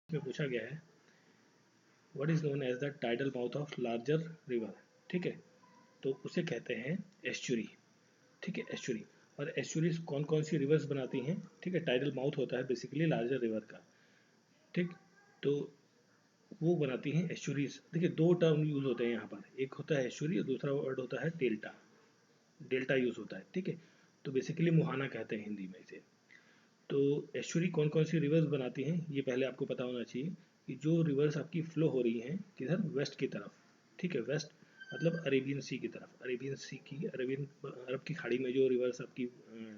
में पूछा गया है what is known as the tidal mouth of larger river. ठीक है, तो उसे कहते हैं एस्चुरी। ठीक है, एस्चुरी। और एस्चुरीज कौन कौन सी रिवर्स बनाती हैं? ठीक है, टाइडल माउथ होता है बेसिकली लार्जर रिवर का। ठीक, तो वो बनाती हैं एस्चुरीज। देखिए, दो टर्म यूज होते हैं यहाँ पर, एक होता है एस्चुरी और दूसरा वर्ड होता है डेल्टा। डेल्टा यूज होता है। ठीक है, तो बेसिकली मुहाना कहते हैं हिंदी में इसे। तो एस्चुरी कौन कौन सी रिवर्स बनाती हैं ये पहले आपको पता होना चाहिए कि जो रिवर्स आपकी फ्लो हो रही हैं किधर, वेस्ट की तरफ। ठीक है, वेस्ट मतलब अरेबियन सी की तरफ, अरेबियन सी की, अरेबियन अरब की खाड़ी में जो रिवर्स आपकी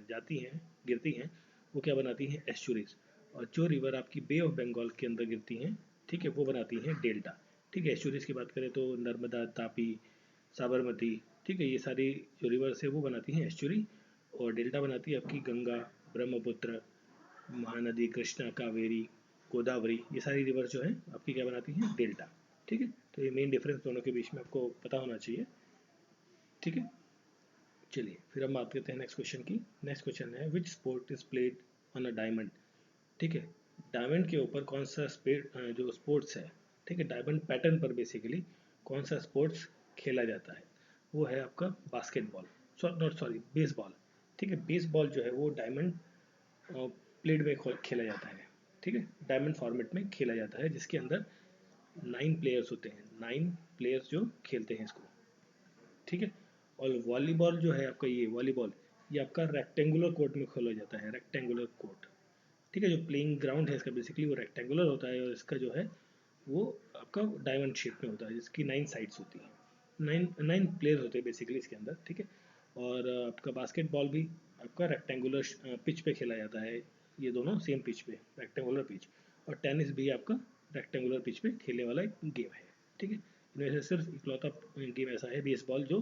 जाती हैं, गिरती हैं, वो क्या बनाती हैं? एस्चुरीज। और जो रिवर आपकी बे ऑफ बंगाल के अंदर गिरती हैं, ठीक है, वो बनाती हैं डेल्टा। ठीक है, एस्चुरीज की बात करें तो नर्मदा, तापी, साबरमती, ठीक है, ये सारी जो रिवर्स है वो बनाती हैं एस्चुरी। और डेल्टा बनाती है आपकी गंगा, ब्रह्मपुत्र, महानदी, कृष्णा, कावेरी, गोदावरी, ये सारी रिवर जो है आपकी क्या बनाती हैं? डेल्टा। ठीक है, तो ये मेन डिफरेंस दोनों के बीच में आपको पता होना चाहिए। ठीक है, चलिए फिर हम बात करते हैं नेक्स्ट क्वेश्चन की। नेक्स्ट क्वेश्चन है which sport is played on a diamond. ठीक है, डायमंड के ऊपर कौन सा जो स्पोर्ट्स है, ठीक है, डायमंड पैटर्न पर बेसिकली कौन सा स्पोर्ट्स खेला जाता है? वो है आपका बास्केटबॉल, नॉट सॉरी, बेसबॉल। ठीक है, बेसबॉल जो है वो डायमंड प्लेट में खेला जाता है। ठीक है, डायमंड फॉर्मेट में खेला जाता है जिसके अंदर 9 प्लेयर्स होते हैं, 9 प्लेयर्स जो खेलते हैं इसको। ठीक है, और वॉलीबॉल जो है आपका, ये वॉलीबॉल ये आपका रेक्टेंगुलर कोर्ट में खेला जाता है, रेक्टेंगुलर कोर्ट। ठीक है, जो प्लेइंग ग्राउंड है इसका बेसिकली वो रेक्टेंगुलर होता है और इसका जो है वो आपका डायमंड शेप में होता है जिसकी 9 साइड्स होती हैं। 9 प्लेयर्स होते हैं बेसिकली इसके अंदर। ठीक है, और आपका बास्केटबॉल भी आपका रेक्टेंगुलर पिच पे खेला जाता है, ये दोनों सेम पिच पे, रेक्टेंगुलर पिच। और टेनिस भी आपका रेक्टेंगुलर पिच पे खेलने वाला एक गेम है। ठीक है, इनमें से सिर्फ इकलौता गेम ऐसा है बेसबॉल जो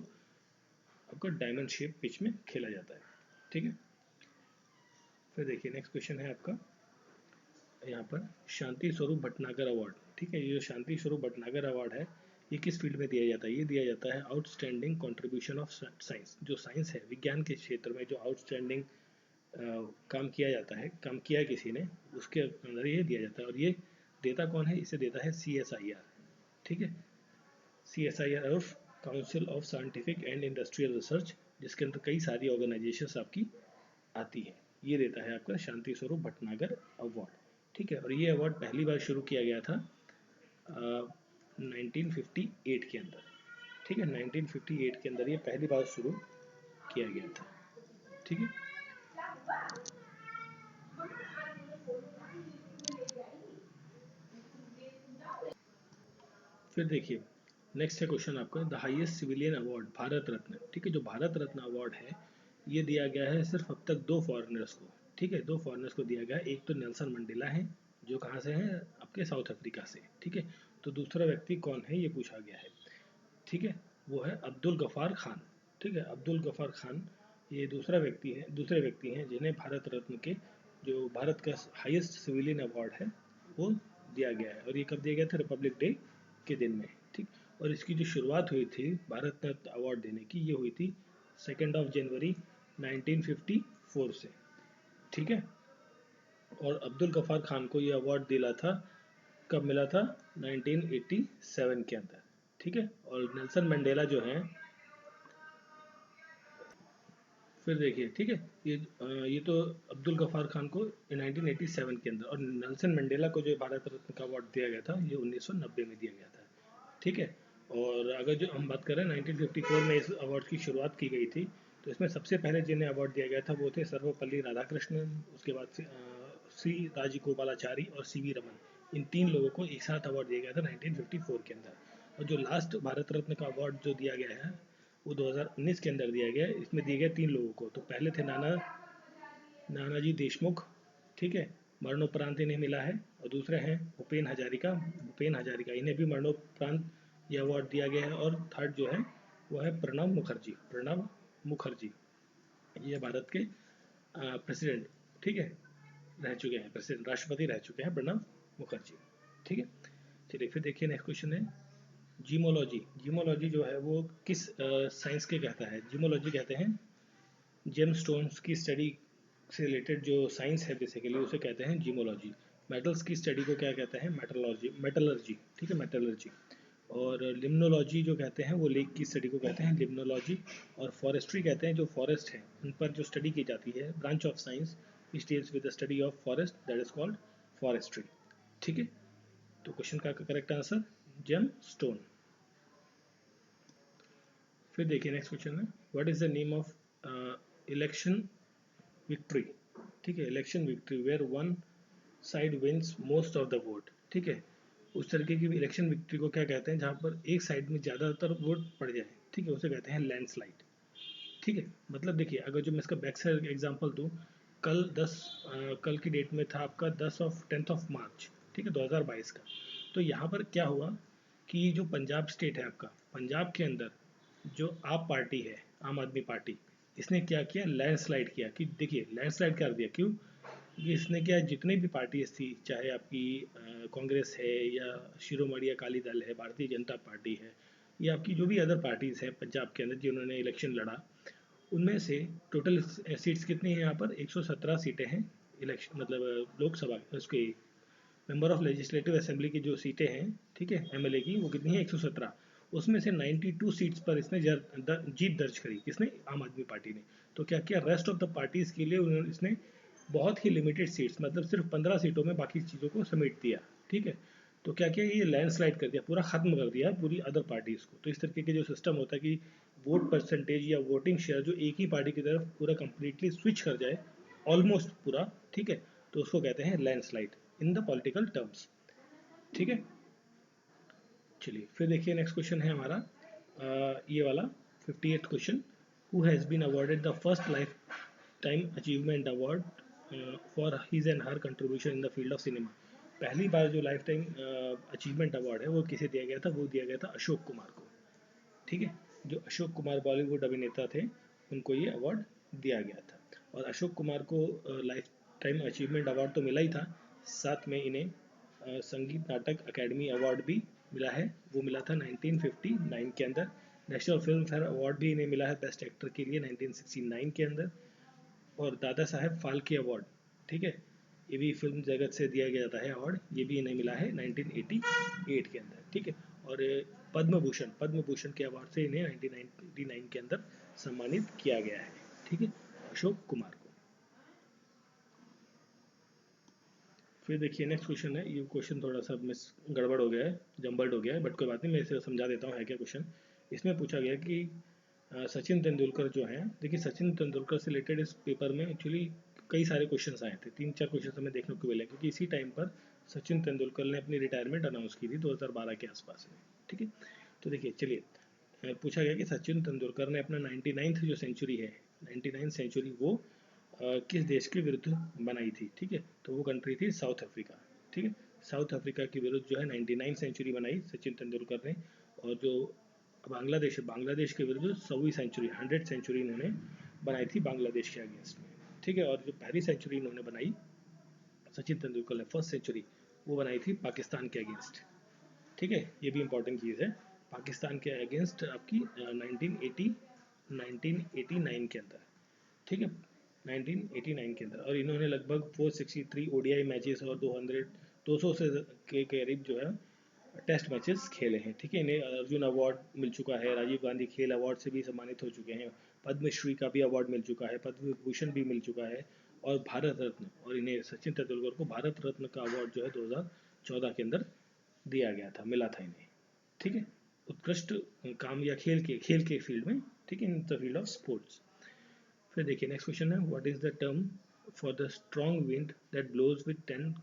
आपका डायमंड शेप पिच में खेला जाता है। ठीक है, फिर देखिए नेक्स्ट क्वेश्चन है आपका यहाँ पर शांति स्वरूप भटनागर अवार्ड। ठीक है, ये जो शांति स्वरूप भटनागर अवार्ड है ये किस फील्ड में दिया जाता है? ये दिया जाता है आउटस्टैंडिंग कंट्रीब्यूशन ऑफ साइंस। जो साइंस है, विज्ञान के क्षेत्र में जो आउटस्टैंडिंग काम किया जाता है, काम किया है किसी ने, उसके अंदर ये दिया जाता है। और ये देता कौन है? इसे देता है CSIR। ठीक है, CSIR of council of scientific and industrial research, जिसके अंदर कई सारी ऑर्गेनाइजेशंस आपकी आती है। ये देता है आपका शांति स्वरूप भटनागर अवार्ड। ठीक है, और ये अवार्ड पहली बार शुरू किया गया था 1958 के अंदर। ठीक है, 1958 के अंदर ये पहली बार शुरू किया गया था। ठीक है, फिर देखिए नेक्स्ट है क्वेश्चन आपका the highest civilian award Bharat Ratna. ठीक है, जो भारत रत्न अवार्ड है ये दिया गया है सिर्फ अब तक 2 फॉरेनर्स को। ठीक है, 2 फॉरेनर्स को दिया गया, एक तो नेल्सन मंडेला है जो कहाँ से हैं? आपके साउथ अफ्रीका से। ठीक है, तो दूसरा व्यक्ति कौन है ये पूछा गया है। ठीक है, वो है अब्दुल गफ़ार खान। ठीक है, अब्दुल गफ़ार खान ये दूसरे व्यक्ति हैं जिन्हें भारत रत्न के, जो भारत का हाईएस्ट सिविलियन अवार्ड है, वो दिया गया है। और ये कब दिया गया था? रिपब्लिक डे के दिन में। ठीक, और इसकी जो शुरुआत हुई थी भारत रत्न अवार्ड देने की, ये हुई थी 2 जनवरी 1954 से। ठीक है, और अब्दुल गफ़ार खान को ये अवार्ड दिला था, कब मिला था? 1987 के अंदर। ठीक है, और नेल्सन मंडेला जो हैं, फिर देखिए, ठीक है, ये तो अब्दुल गफ़ार खान को 1987 के अंदर, और नेल्सन मंडेला को जो भारत रत्न का अवार्ड दिया गया था ये 1990 में दिया गया था। ठीक है, और अगर जो हम बात करें 1954 में इस अवार्ड की शुरुआत की गई थी, तो इसमें सबसे पहले जिन्हें अवार्ड दिया गया था वो थे सर्वपल्ली राधाकृष्णन, उसके बाद सी राजगोपालाचारी और CV रमन। इन 3 लोगों को एक साथ अवार्ड दिया गया था 1954 के अंदर। और जो लास्ट भारत रत्न का अवार्ड जो दिया गया है वो 2019 के अंदर दिया गया। इसमें दिए गए 3 लोगों को, तो पहले थे नानाजी देशमुख। ठीक है, मरणोपरांत इन्हें मिला है। और दूसरे हैं भूपेन हजारिका, इन्हें भी मरणोपरांत यह अवार्ड दिया गया है। और थर्ड जो है वो है प्रणब मुखर्जी, ये भारत के प्रेसिडेंट, ठीक है, रह चुके हैं, प्रेसिडेंट, राष्ट्रपति रह चुके हैं प्रणब मुखर्जी। ठीक है, चलिए फिर देखिए नेक्स्ट क्वेश्चन है जीमोलॉजी। जीमोलॉजी जो है वो किस साइंस के कहता है? जीमोलॉजी कहते हैं जेम स्टोन्स की स्टडी से रिलेटेड जो साइंस है बेसिकली उसे कहते हैं जीमोलॉजी। मेटल्स की स्टडी को क्या कहते हैं? मेटलर्जी, मेटलर्जी, ठीक है, मेटलर्जी। और लिम्नोलॉजी जो कहते हैं वो लेक की स्टडी को कहते हैं लिम्नोलॉजी। और फॉरेस्ट्री कहते हैं जो फॉरेस्ट है उन पर जो स्टडी की जाती है, branch of science which deals with the study of forest, that is called forestry. ठीक है, तो क्वेश्चन का करेक्ट आंसर जेम स्टोन। फिर देखिए नेक्स्ट क्वेश्चन है, what is the name of election victory? ठीक है, election victory where one side wins most of the vote. ठीक है, उस तरीके की इलेक्शन विक्ट्री को क्या कहते हैं जहां पर एक साइड में ज़्यादातर वोट पड़ जाए, ठीक है, उसे कहते हैं लैंडस्लाइड। ठीक है, मतलब देखिए अगर जो मैं इसका बैक साइड एग्जांपल दूं, कल की डेट में था आपका 10th ऑफ मार्च, ठीक है, 2022 का। तो यहाँ पर क्या हुआ कि जो पंजाब स्टेट है आपका, पंजाब के अंदर जो आप पार्टी है, आम आदमी पार्टी, इसने क्या किया? लैंडस्लाइड किया। कि देखिए लैंडस्लाइड कर दिया, क्यों? कि इसने क्या, जितने भी पार्टीज थी, चाहे आपकी कांग्रेस है या शिरोमणि अकाली दल है, भारतीय जनता पार्टी है, या आपकी जो भी अदर पार्टीज है पंजाब के अंदर जिन्होंने इलेक्शन लड़ा, उनमें से टोटल सीट्स कितनी हैं? यहाँ पर 117 सीटें हैं। इलेक्शन मतलब लोकसभा उसके मेंबर ऑफ लेजिस्लेटिव असेंबली की जो सीटें हैं, ठीक है, एमएलए की, वो कितनी है? 117। उसमें से 92 सीट्स पर इसने जीत दर्ज करी। किसने? आम आदमी पार्टी ने। तो क्या किया? रेस्ट ऑफ द पार्टीज के लिए उन्होंने इसने बहुत ही लिमिटेड सीट्स, मतलब सिर्फ 15 सीटों में बाकी चीज़ों को समेट दिया। ठीक है, तो क्या किया? ये लैंडस्लाइड कर दिया, पूरा खत्म कर दिया पूरी अदर पार्टीज को। तो इस तरीके के जो सिस्टम होता है कि वोट परसेंटेज या वोटिंग शेयर जो एक ही पार्टी की तरफ पूरा कंप्लीटली स्विच कर जाए, ऑलमोस्ट पूरा, ठीक है, तो उसको कहते हैं landslide in the political terms. ठीक है, चलिए फिर देखिए नेक्स्ट क्वेश्चन है हमारा ये वाला 58th question, who has been awarded the first lifetime achievement award for his and her contribution in the field of cinema? पहली बार जो लाइफ टाइम अचीवमेंट अवार्ड है वो किसे दिया गया था? वो दिया गया था अशोक कुमार को। ठीक है, जो अशोक कुमार बॉलीवुड अभिनेता थे, उनको ये अवार्ड दिया गया था। और अशोक कुमार को लाइफ टाइम अचीवमेंट अवार्ड तो मिला ही था, साथ में इन्हें संगीत नाटक अकेडमी अवार्ड भी मिला है। वो मिला था 1959 के अंदर। नेशनल फिल्म फेयर अवार्ड भी इन्हें मिला है बेस्ट एक्टर के लिए 1969 के अंदर। और दादा साहेब फाल्के अवार्ड, ठीक है, ये भी फिल्म जगत से दिया गया जाता है अवार्ड, ये भी इन्हें मिला है 1988 के अंदर। ठीक है, और पद्म भूषण के अवार्ड से इन्हें 1999 के अंदर सम्मानित किया गया है। ठीक है, अशोक कुमार को। फिर देखिए नेक्स्ट क्वेश्चन है, ये क्वेश्चन थोड़ा सा मिस गड़बड़ हो गया है, जम्बल्ड हो गया है, बट कोई बात नहीं, मैं इसे समझा देता हूँ है क्या क्वेश्चन। इसमें पूछा गया कि सचिन तेंदुलकर जो हैं, देखिए सचिन तेंदुलकर से रिलेटेड इस पेपर में एक्चुअली कई सारे क्वेश्चन आए थे, 3-4 क्वेश्चन हमें देखने को मिले, क्योंकि इसी टाइम पर सचिन तेंदुलकर ने अपनी रिटायरमेंट अनाउंस की थी 2012 के आसपास में। ठीक है, तो देखिए चलिए पूछा गया कि सचिन तेंदुलकर ने अपना 99th जो सेंचुरी है, 99 सेंचुरी वो किस देश के विरुद्ध बनाई थी? ठीक है, तो वो कंट्री थी साउथ अफ्रीका। ठीक है, साउथ अफ्रीका के विरुद्ध जो है 99 सेंचुरी बनाई सचिन तेंदुलकर ने। और जो बांग्लादेश है, बांग्लादेश के विरुद्ध 100वीं सेंचुरी, 100 सेंचुरी इन्होंने बनाई थी बांग्लादेश के अगेंस्ट में। ठीक है, और जो पहली सेंचुरी इन्होंने बनाई सचिन तेंदुलकर ने, फर्स्ट सेंचुरी, वो बनाई थी पाकिस्तान के अगेंस्ट। ठीक है, ये भी इंपॉर्टेंट चीज़ है, पाकिस्तान के अगेंस्ट आपकी 1989 के अंदर। ठीक है, 1989 के अंदर। और इन्होंने लगभग 463 ओडीआई मैचेस और 200 से के करीब जो है टेस्ट मैचेस खेले हैं। ठीक है, इन्हें अर्जुन अवार्ड मिल चुका है, राजीव गांधी खेल अवार्ड से भी सम्मानित हो चुके हैं, पद्मश्री का भी अवार्ड मिल चुका है, पद्म भूषण भी मिल चुका है, और भारत रत्न, और इन्हें सचिन तेंदुलकर को भारत रत्न का अवार्ड जो है 2014 के अंदर दिया गया था, मिला था इन्हें। ठीक है, उत्कृष्ट काम या खेल के फील्ड में, ठीक है, in the field of sports. फिर देखिए नेक्स्ट क्वेश्चन है, what is the term for the strong wind that blows with 10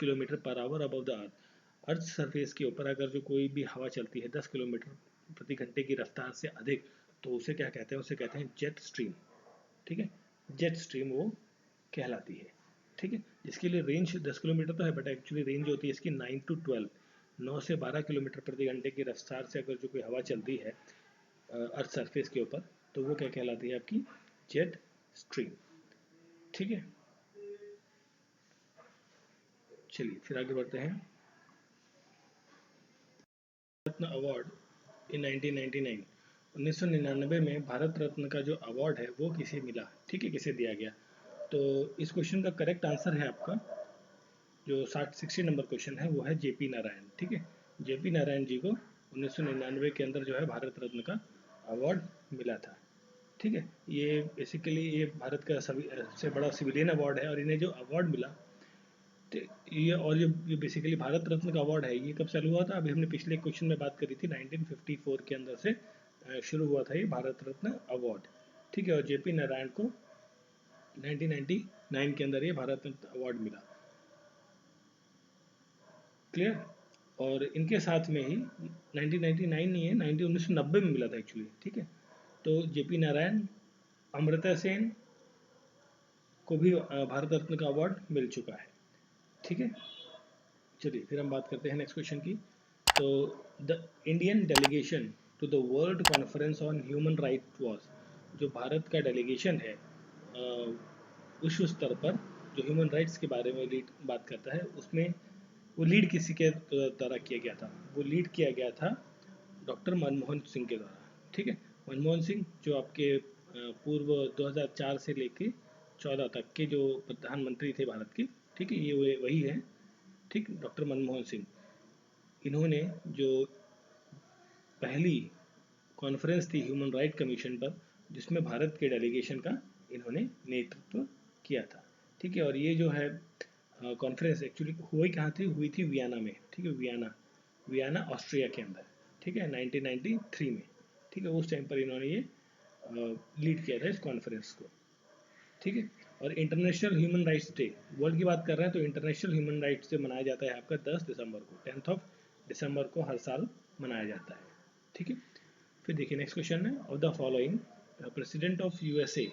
kilometre per hour above the earth? Earth surface के ऊपर अगर जो कोई भी हवा चलती है 10 किलोमीटर प्रति घंटे की रफ्तार से अधिक, तो उसे क्या कहते हैं? उसे कहते हैं जेट स्ट्रीम। ठीक है, जेट स्ट्रीम वो कहलाती है। ठीक है, जिसके लिए रेंज 10 किलोमीटर तो है, बट एक्चुअली रेंज होती है इसकी 9 to 12, 9 से 12 किलोमीटर प्रति घंटे की रफ्तार से अगर जो कोई हवा चलती है अर्थ सरफेस के ऊपर, तो वो क्या कहलाती है? आपकी जेट स्ट्रीम। ठीक है, चलिए फिर आगे बढ़ते हैं। रत्न अवार्ड इन 1999, 1999 में भारत रत्न का जो अवार्ड है वो किसे मिला? ठीक है, किसे दिया गया? तो इस क्वेश्चन का करेक्ट आंसर है आपका जो 60 नंबर क्वेश्चन है वो है जेपी नारायण। ठीक है, जेपी नारायण जी को 1999 के अंदर जो है भारत रत्न का अवार्ड मिला था। ठीक है, ये बेसिकली ये भारत का सबसे बड़ा सिविलियन अवार्ड है, और इन्हें जो अवार्ड मिला, तो ये बेसिकली भारत रत्न का अवार्ड है, ये कब चालू हुआ था? अभी हमने पिछले क्वेश्चन में बात करी थी, 1954 के अंदर से शुरू हुआ था ये भारत रत्न अवार्ड। ठीक है, और जेपी नारायण को 1999 के अंदर ये भारत रत्न अवार्ड मिला। क्लियर? और इनके साथ में ही 1999 नहीं है, 1990 में मिला था एक्चुअली। ठीक है, तो जेपी नारायण, अमृता सेन को भी भारत रत्न का अवार्ड मिल चुका है। ठीक है, चलिए फिर हम बात करते हैं नेक्स्ट क्वेश्चन की। तो the Indian delegation to the world conference on human right was, जो भारत का डेलीगेशन है विश्व स्तर पर जो ह्यूमन राइट्स के बारे में बात करता है, उसमें वो लीड किसी के द्वारा किया गया था? वो लीड किया गया था डॉक्टर मनमोहन सिंह के द्वारा। ठीक है, मनमोहन सिंह जो आपके पूर्व 2004 से लेके 14 तक के जो प्रधानमंत्री थे भारत के। ठीक है, ये वही है। ठीक, डॉक्टर मनमोहन सिंह, इन्होंने जो पहली कॉन्फ्रेंस थी ह्यूमन राइट कमीशन पर, जिसमें भारत के डेलीगेशन का इन्होंने नेतृत्व किया था। ठीक है, और ये जो है कॉन्फ्रेंस एक्चुअली हुई कहाँ थी? हुई थी वियना में। ठीक है, वियना ऑस्ट्रिया के अंदर। ठीक है, 1993 में। ठीक है, उस टाइम पर इन्होंने ये लीड किया था इस कॉन्फ्रेंस को। ठीक है, और international human rights day, world की बात कर रहे हैं तो इंटरनेशनल ह्यूमन राइट्स डे मनाया जाता है आपका 10 दिसंबर को, 10 दिसंबर को हर साल मनाया जाता है। ठीक है, फिर देखिए नेक्स्ट क्वेश्चन है, of the following president of USA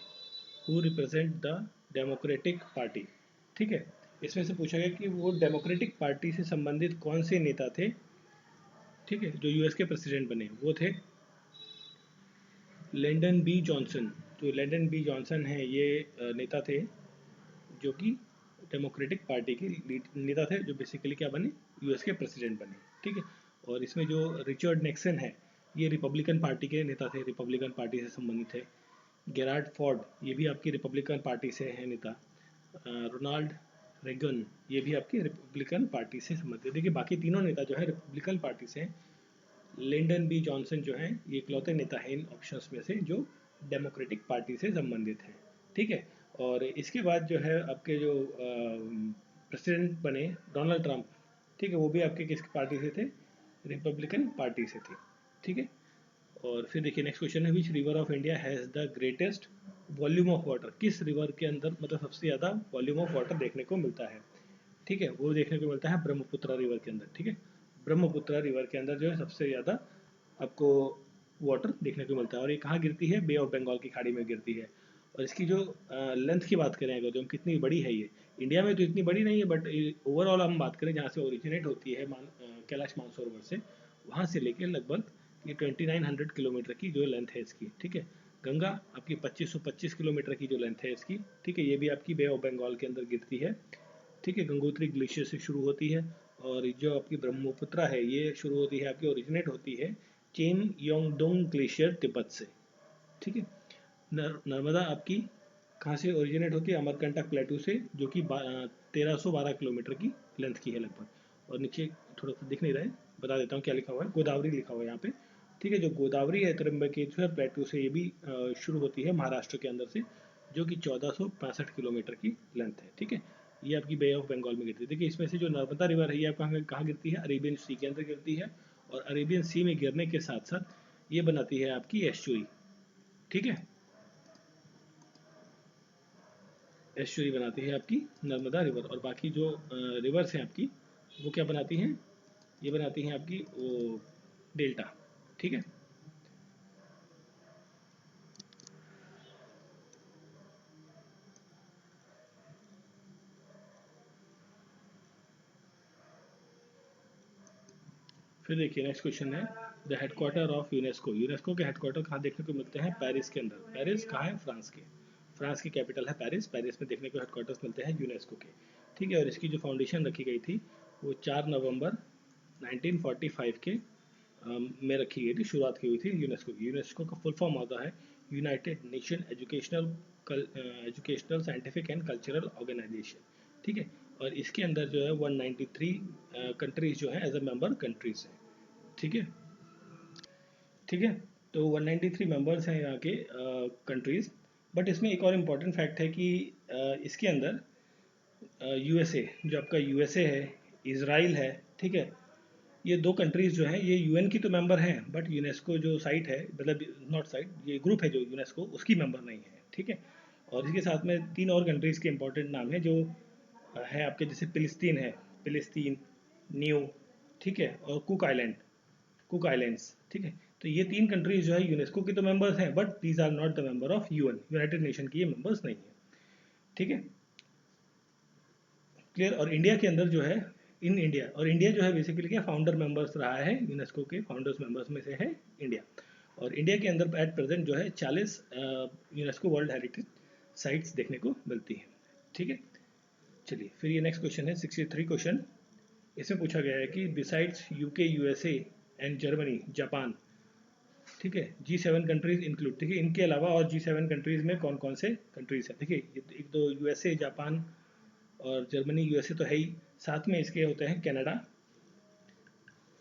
who represent the democratic party. ठीक है, इसमें से पूछा गया कि वो डेमोक्रेटिक पार्टी से संबंधित कौन से नेता थे। ठीक है, जो यूएस के प्रेसिडेंट बने वो थे लिंडन बी जॉनसन। जो लिंडन बी जॉनसन है, ये नेता थे जो कि डेमोक्रेटिक पार्टी के नेता थे, जो बेसिकली क्या बने? यूएस के प्रेसिडेंट बने। ठीक है, और इसमें जो रिचर्ड निक्सन है, ये रिपब्लिकन पार्टी के नेता थे, रिपब्लिकन पार्टी से संबंधित है। गेरार्ड फोर्ड, ये भी आपकी रिपब्लिकन पार्टी से है नेता। रोनाल्ड रेगन, ये भी आपकी रिपब्लिकन पार्टी से संबंधित है। देखिए बाकी तीनों नेता जो है रिपब्लिकन पार्टी से हैं। लिंडन बी जॉनसन जो है ये इकलौते नेता हैं इन ऑप्शंस में से जो डेमोक्रेटिक पार्टी से संबंधित हैं। ठीक है, और इसके बाद जो है आपके जो प्रेसिडेंट बने डोनाल्ड ट्रंप। ठीक है, वो भी आपके किस पार्टी से थे? रिपब्लिकन पार्टी से थे। ठीक है, और फिर देखिए नेक्स्ट क्वेश्चन है, which river of India has the greatest volume of water? किस रिवर के अंदर मतलब सबसे ज़्यादा वॉल्यूम ऑफ वाटर देखने को मिलता है? ठीक है, वो देखने को मिलता है ब्रह्मपुत्र रिवर के अंदर। ठीक है, ब्रह्मपुत्र रिवर के अंदर जो है सबसे ज़्यादा आपको वाटर देखने को मिलता है, और ये कहाँ गिरती है? बे ऑफ बंगाल की खाड़ी में गिरती है। और इसकी जो लेंथ की बात करें अगर, जो कितनी बड़ी है ये, इंडिया में तो इतनी बड़ी नहीं है, बट ओवरऑल हम बात करें जहाँ से ओरिजिनेट होती है कैलाश मानसरोवर से, वहाँ से लेकर लगभग ये 2900 किलोमीटर की जो लेंथ है इसकी। ठीक है, गंगा आपकी 2525 किलोमीटर की जो लेंथ है इसकी। ठीक है, ये भी आपकी बे ऑफ बंगाल के अंदर गिरती है। ठीक है, गंगोत्री ग्लेशियर से शुरू होती है, और जो आपकी ब्रह्मपुत्रा है ये शुरू होती है आपकी, ओरिजिनेट होती है चेन योंगडोंग ग्लेशियर तिब्बत से। ठीक है, नर्मदा आपकी कहाँ से ओरिजिनेट होती है? अमरकंटक प्लेटू से, जो कि 1312 किलोमीटर की लेंथ की है लगभग। और नीचे थोड़ा सा दिख नहीं रहा है, बता देता हूँ क्या लिखा हुआ है, गोदावरी लिखा हुआ है यहाँ पे। ठीक है, जो गोदावरी है त्र्यंबकेश्वर प्लेटू से ये भी शुरू होती है महाराष्ट्र के अंदर से, जो कि 1465 किलोमीटर की लेंथ है। ठीक है, ये आपकी बे ऑफ बंगाल में गिरती है। देखिए इसमें से जो नर्मदा रिवर है ये कहाँ कहाँ गिरती है? अरेबियन सी के अंदर गिरती है, और अरेबियन सी में गिरने के साथ साथ ये बनाती है आपकी एस्चुरी। ठीक है, एस्चुरी बनाती है आपकी नर्मदा रिवर, और बाकी जो रिवर्स हैं आपकी वो क्या बनाती हैं? ये बनाती हैं आपकी वो डेल्टा। ठीक है, फिर देखिए नेक्स्ट क्वेश्चन है, the headquarter of UNESCO. UNESCO के हेडक्वार्टर कहाँ देखने को मिलते हैं? पेरिस के अंदर। पेरिस कहाँ है? फ्रांस के। फ्रांस की कैपिटल है पेरिस। पेरिस में देखने को हेडक्वार्टर्स मिलते हैं यूनेस्को के। ठीक है, और इसकी जो फाउंडेशन रखी गई थी वो 4 नवंबर 1945 के में रखी गई थी, शुरुआत की हुई थी यूनेस्को की। यूनेस्को का फुल फॉर्म होता है United Nation Educational Scientific and Cultural Organization. ठीक है, और इसके अंदर जो है 193 कंट्रीज जो है एज अ मेंबर कंट्रीज हैं। ठीक है, ठीक है। तो 193 मेंबर्स हैं यहाँ के कंट्रीज। बट इसमें एक और इम्पॉर्टेंट फैक्ट है कि इसके अंदर यूएसए, जो आपका यूएसए है, इसराइल है, ठीक है, ये दो कंट्रीज जो हैं ये यूएन की तो मेंबर हैं, बट यूनेस्को जो साइट है, मतलब नॉट साइट, ये ग्रुप है जो यूनेस्को, उसकी मेंबर नहीं है। ठीक है। और इसके साथ में तीन और कंट्रीज के इंपॉर्टेंट नाम है जो है आपके, जैसे फिलिस्तीन है, फिलिस्तीन, न्यू, ठीक है, और कुक आइलैंड्स, ठीक है। तो ये तीन कंट्रीज जो है यूनेस्को की तो मेंबर्स हैं, but these are not the member of UN, United Nation की ये मेंबर्स नहीं है। ठीक है, क्लियर। और इंडिया के अंदर जो है, इन इंडिया, और इंडिया जो है बेसिकली क्या फाउंडर मेंबर्स रहा है, यूनेस्को के फाउंडर्स मेंबर्स में से है इंडिया। और इंडिया के अंदर एट प्रेजेंट जो है 40 यूनेस्को वर्ल्ड हेरिटेज साइट्स देखने को मिलती हैं। ठीक है, चलिए फिर ये नेक्स्ट क्वेश्चन है 63 क्वेश्चन। इसमें पूछा गया है कि besides UK, USA and Germany, Japan, ठीक है, G7 कंट्रीज इंक्लूड, ठीक है, इनके अलावा और G7 कंट्रीज में कौन कौन से कंट्रीज हैं। देखिए एक तो यूएसए, जापान और जर्मनी, यूएसए तो है ही, साथ में इसके होते हैं कनाडा,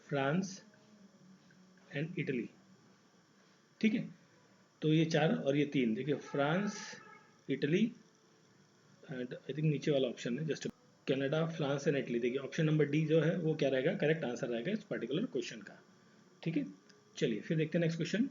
फ्रांस एंड इटली। ठीक है, तो ये चार और ये तीन, देखिए France, Italy and I think नीचे वाला ऑप्शन है just Canada, France and Italy. देखिए ऑप्शन नंबर डी जो है वो क्या रहेगा, करेक्ट आंसर रहेगा इस पर्टिकुलर क्वेश्चन का। ठीक है, चलिए फिर देखते हैं next question.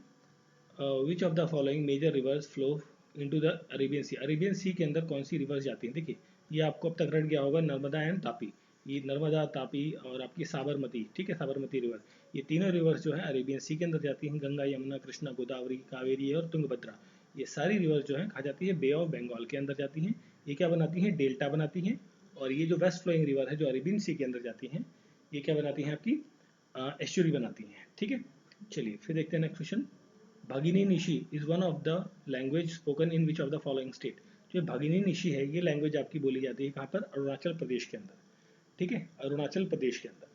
Which of the following major rivers flow into the Arabian Sea, Arabian Sea के अंदर कौन सी रिवर्स जाती हैं। देखिए ये आपको अब तक रट गया होगा, नर्मदा एंड तापी। ये नर्मदा, तापी और आपकी साबरमती, ठीक है, साबरमती रिवर, ये तीनों रिवर्स जो है अरेबियन सी के अंदर जाती हैं। गंगा, यमुना, कृष्णा, गोदावरी, कावेरी और तुंगभद्रा, ये सारी रिवर्स जो है कहा जाती है बे ऑफ बंगाल के अंदर जाती हैं। ये क्या बनाती हैं, डेल्टा बनाती हैं। और ये जो वेस्ट फ्लोइंग रिवर है जो अरेबियन सी के अंदर जाती हैं, ये क्या बनाती हैं, आपकी एस्चुरी बनाती हैं। ठीक है, चलिए फिर देखते हैं next question. Bhagini Nishi is one of the language spoken in which of the following state. जो भागिनी निशी है ये लैंग्वेज आपकी बोली जाती है कहाँ पर, अरुणाचल प्रदेश के अंदर। ठीक है, अरुणाचल प्रदेश के अंदर,